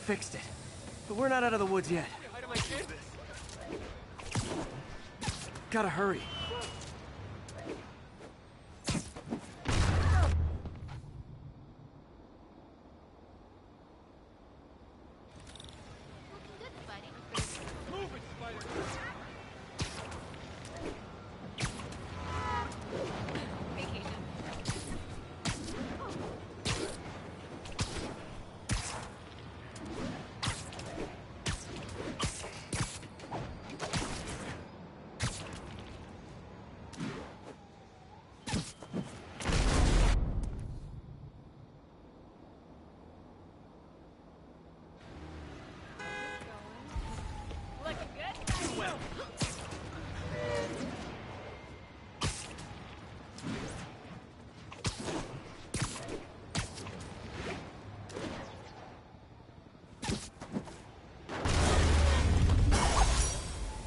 Fixed it. But we're not out of the woods yet. Gotta hurry.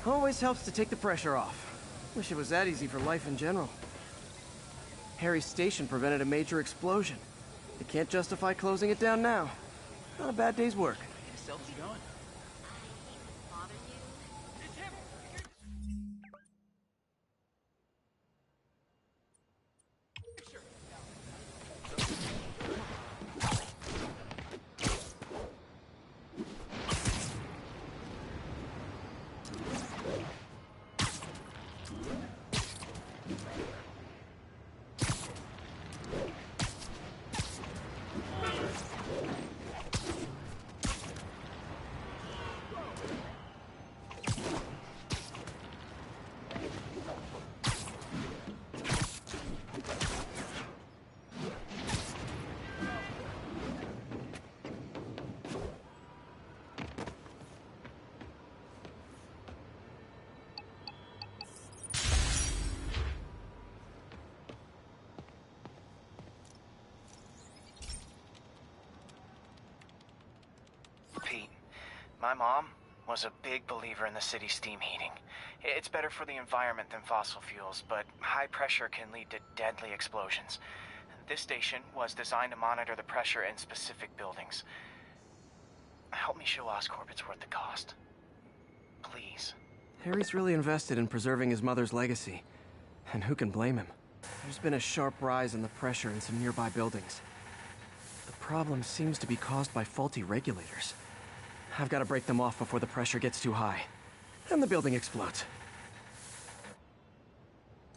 Always helps to take the pressure off. Wish it was that easy for life in general. Harry's station prevented a major explosion. They can't justify closing it down now. Not a bad day's work. Selfie's going. My mom was a big believer in the city's steam heating. It's better for the environment than fossil fuels, but high pressure can lead to deadly explosions. This station was designed to monitor the pressure in specific buildings. Help me show Oscorp it's worth the cost. Please. Harry's really invested in preserving his mother's legacy. And who can blame him? There's been a sharp rise in the pressure in some nearby buildings. The problem seems to be caused by faulty regulators. I've got to break them off before the pressure gets too high. And the building explodes.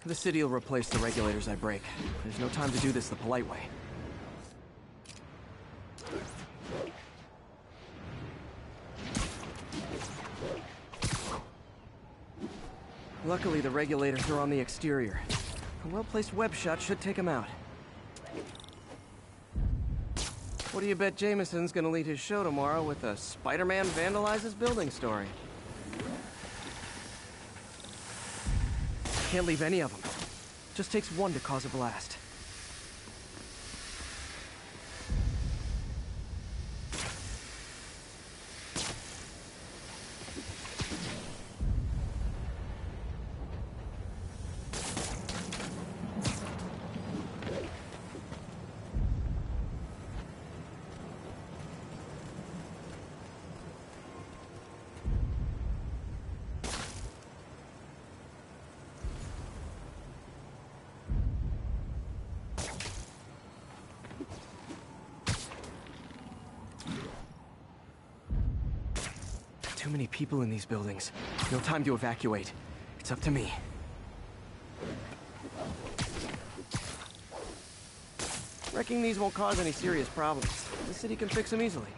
The city will replace the regulators I break. There's no time to do this the polite way. Luckily, the regulators are on the exterior. A well-placed web shot should take them out. What do you bet Jameson's gonna lead his show tomorrow with a Spider-Man vandalizes building story? Can't leave any of them. Just takes one to cause a blast. Too many people in these buildings. No time to evacuate. It's up to me. Wrecking these won't cause any serious problems. The city can fix them easily.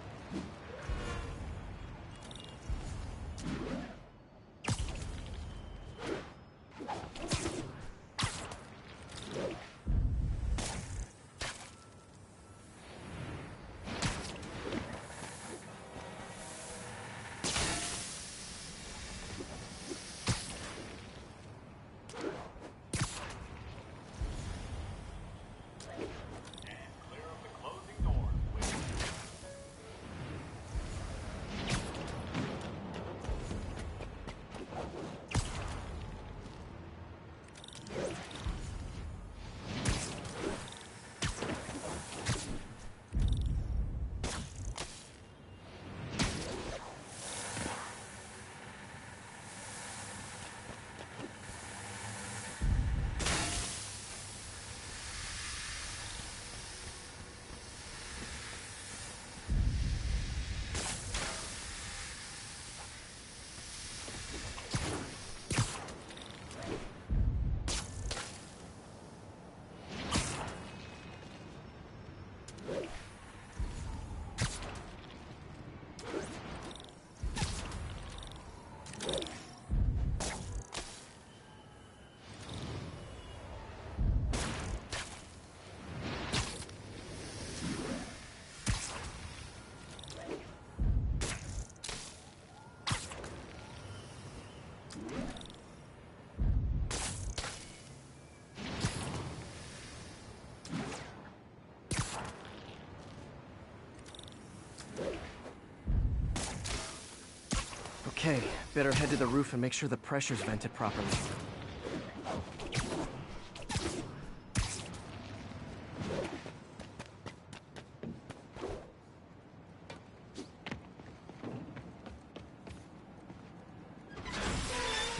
Okay, better head to the roof and make sure the pressure's vented properly.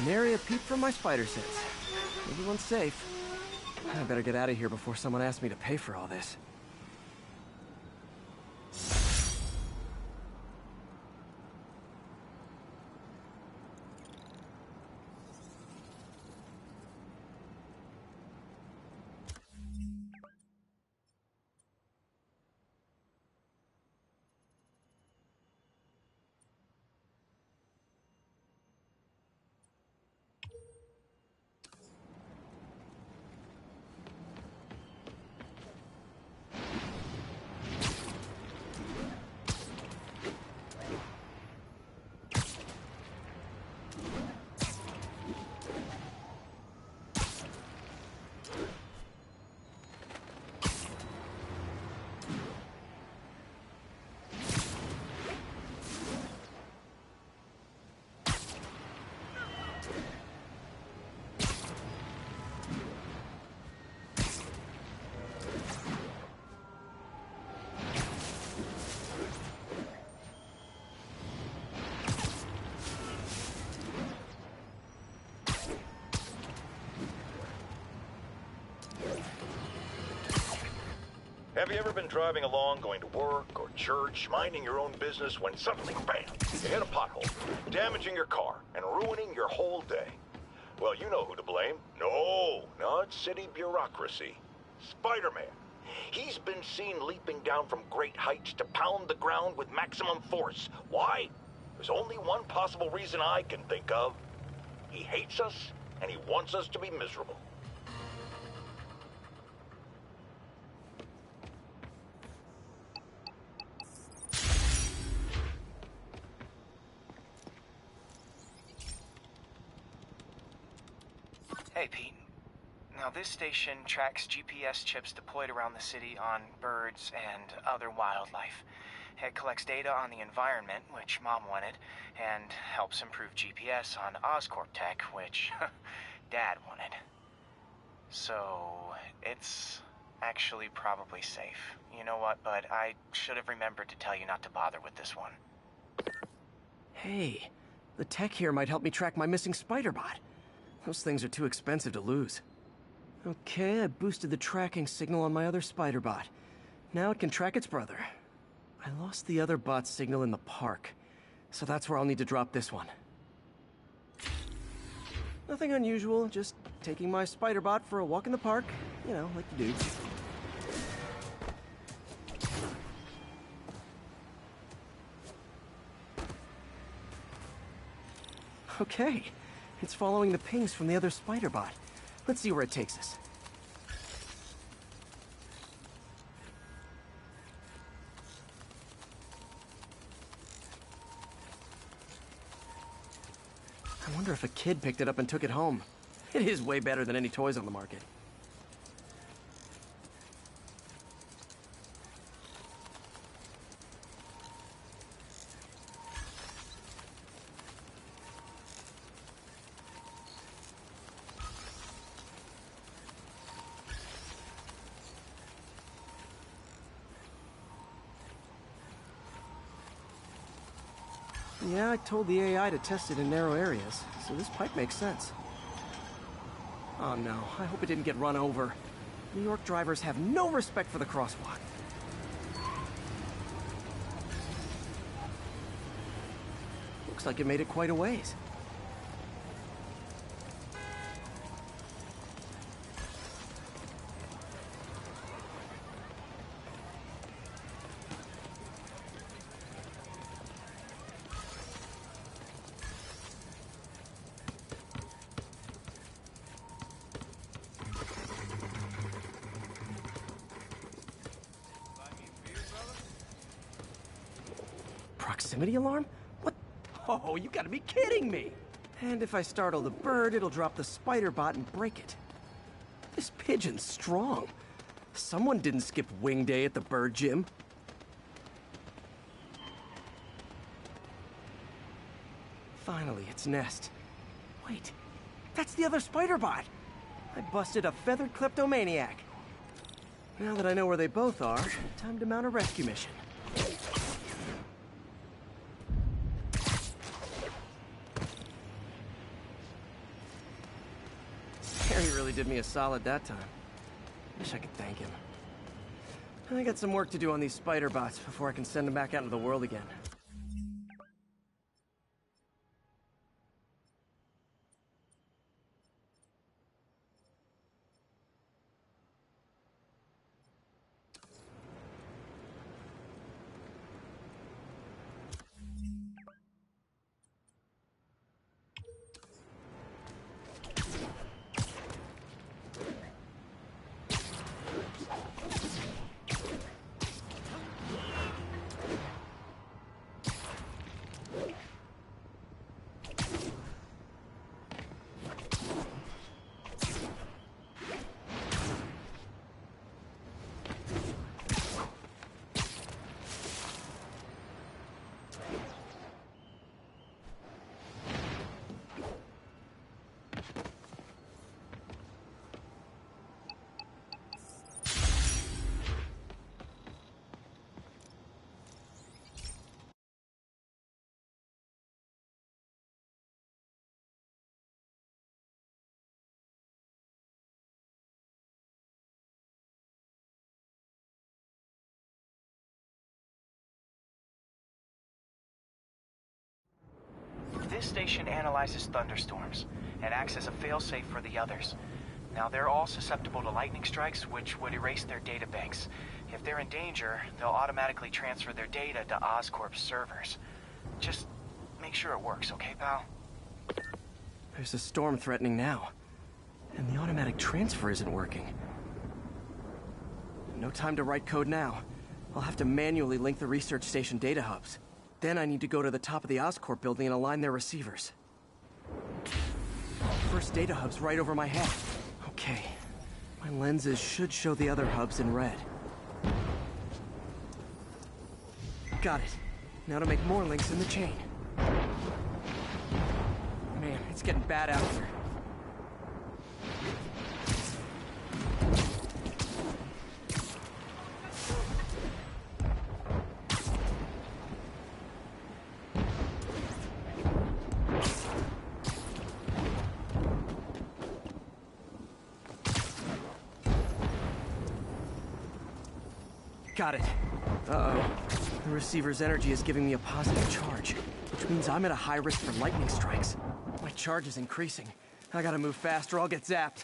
Nary a peep from my spider sense. Everyone's safe. I better get out of here before someone asks me to pay for all this. Have you ever been driving along, going to work or church, minding your own business, when suddenly, bam, you hit a pothole, damaging your car and ruining your whole day? Well, you know who to blame. No, not city bureaucracy. Spider-Man. He's been seen leaping down from great heights to pound the ground with maximum force. Why? There's only one possible reason I can think of. He hates us, and he wants us to be miserable. Hey, Pete. Now, this station tracks GPS chips deployed around the city on birds and other wildlife. It collects data on the environment, which Mom wanted, and helps improve GPS on Oscorp tech, which Dad wanted. So, it's actually probably safe. You know what, bud? I should have remembered to tell you not to bother with this one. Hey, the tech here might help me track my missing Spider-Bot. Those things are too expensive to lose. Okay, I boosted the tracking signal on my other Spider-Bot. Now it can track its brother. I lost the other bot's signal in the park, so that's where I'll need to drop this one. Nothing unusual, just taking my Spider-Bot for a walk in the park. You know, like you do. Okay, it's following the pings from the other Spider-Bot. Let's see where it takes us. I wonder if a kid picked it up and took it home. It is way better than any toys on the market. Yeah, I told the AI to test it in narrow areas, so this pipe makes sense. Oh no, I hope it didn't get run over. New York drivers have no respect for the crosswalk. Looks like it made it quite a ways. Proximity alarm? What? Oh, you gotta be kidding me! And if I startle the bird, it'll drop the Spider-Bot and break it. This pigeon's strong. Someone didn't skip wing day at the bird gym. Finally, its nest. Wait, that's the other Spider-Bot! I busted a feathered kleptomaniac. Now that I know where they both are, time to mount a rescue mission. Harry really did me a solid that time. Wish I could thank him. I got some work to do on these Spider-Bots before I can send them back out into the world again. This station analyzes thunderstorms and acts as a failsafe for the others. Now, they're all susceptible to lightning strikes, which would erase their databanks. If they're in danger, they'll automatically transfer their data to Oscorp's servers. Just make sure it works, okay, pal? There's a storm threatening now, and the automatic transfer isn't working. No time to write code now. I'll have to manually link the research station data hubs. Then I need to go to the top of the Oscorp building and align their receivers. First data hub's right over my head. Okay. My lenses should show the other hubs in red. Got it. Now to make more links in the chain. Man, it's getting bad out here. Got it. Uh-oh. The receiver's energy is giving me a positive charge, which means I'm at a high risk for lightning strikes. My charge is increasing. I gotta move fast or I'll get zapped.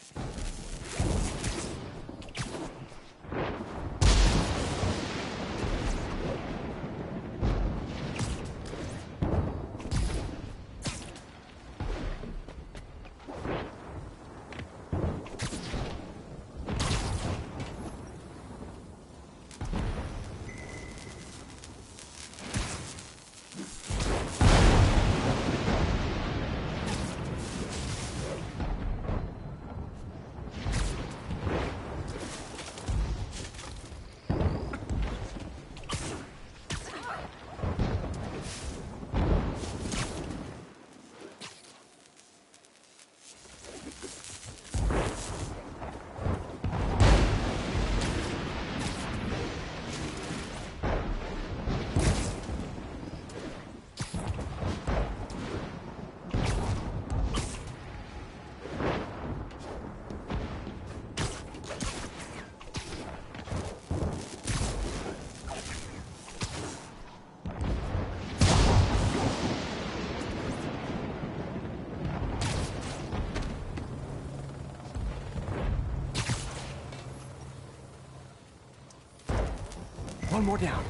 One more down.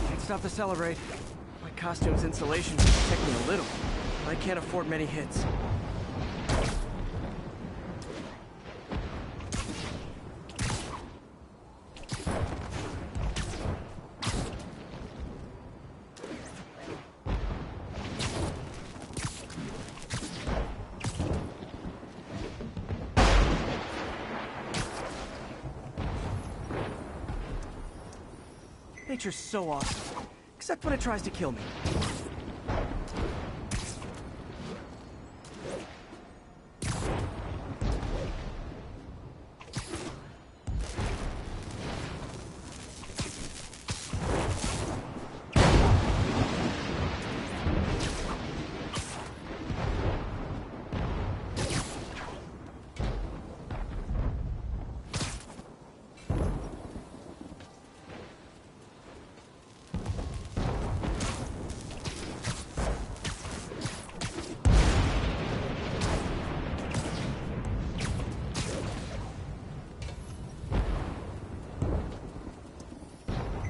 Can't stop the celebrate. My costume's insulation can protect me a little, but I can't afford many hits. Nature's so awesome, except when it tries to kill me.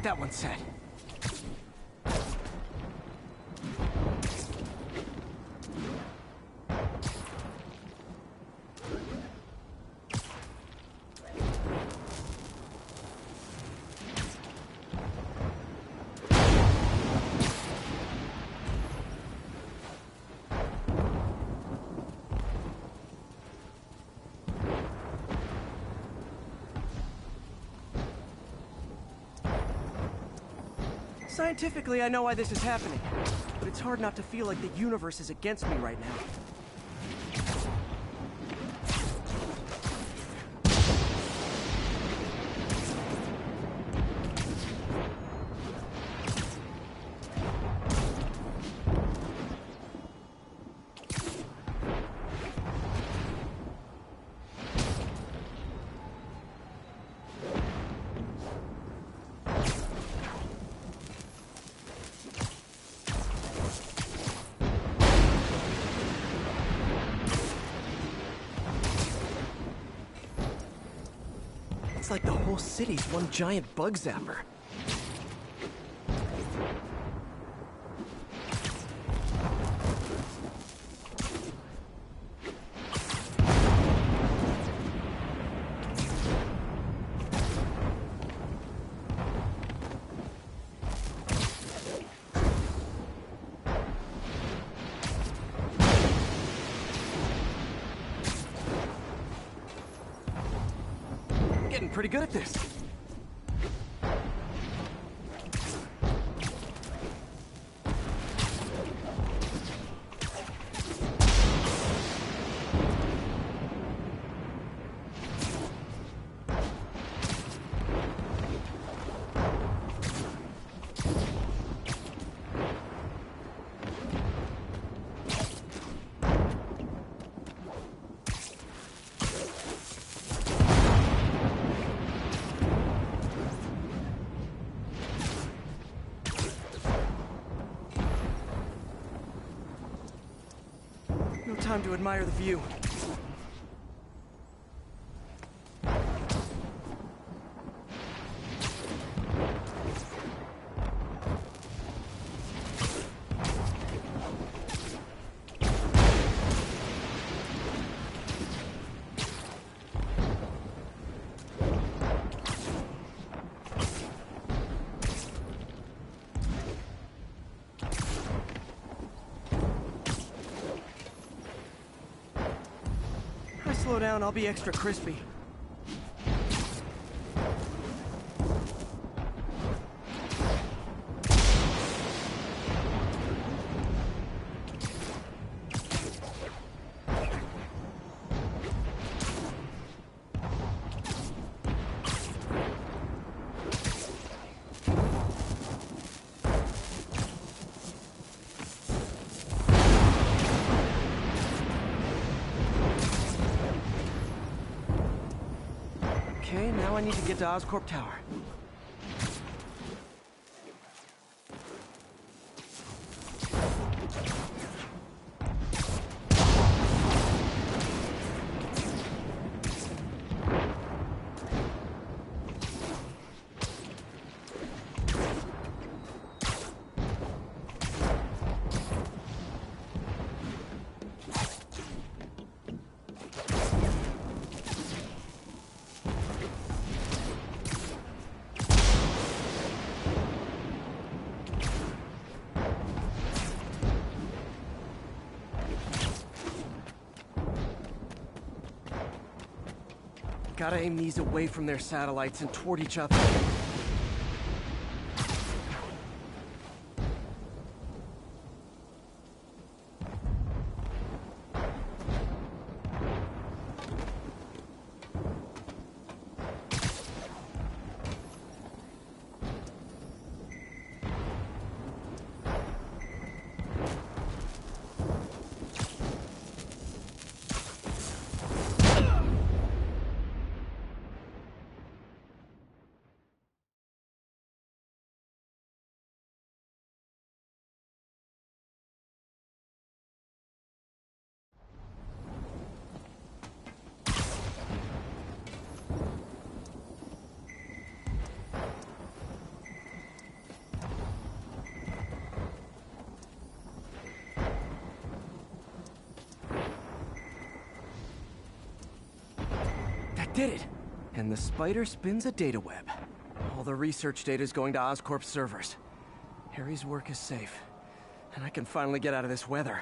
That one's set. Scientifically, I know why this is happening, but it's hard not to feel like the universe is against me right now. Looks like the whole city's one giant bug zapper. Getting pretty good at this. No time to admire the view. Slow down, I'll be extra crispy. Okay, now I need to get to Oscorp Tower. Gotta aim these away from their satellites and toward each other. Did it! And the spider spins a data web. All the research data is going to Oscorp's servers. Harry's work is safe, and I can finally get out of this weather.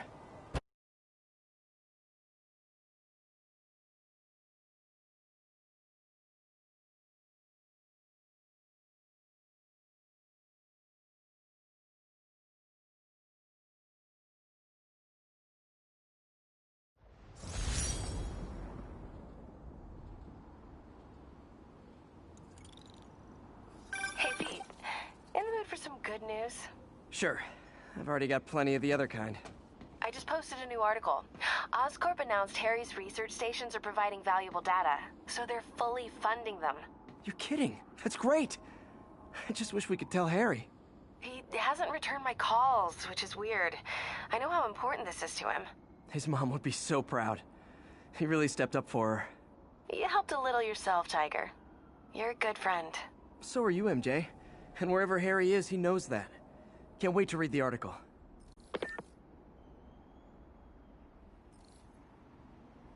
Good news? Sure. I've already got plenty of the other kind. I just posted a new article. Oscorp announced Harry's research stations are providing valuable data, so they're fully funding them. You're kidding. That's great. I just wish we could tell Harry. He hasn't returned my calls, which is weird. I know how important this is to him. His mom would be so proud. He really stepped up for her. You helped a little yourself, Tiger. You're a good friend. So are you, MJ. And wherever Harry is, he knows that. Can't wait to read the article.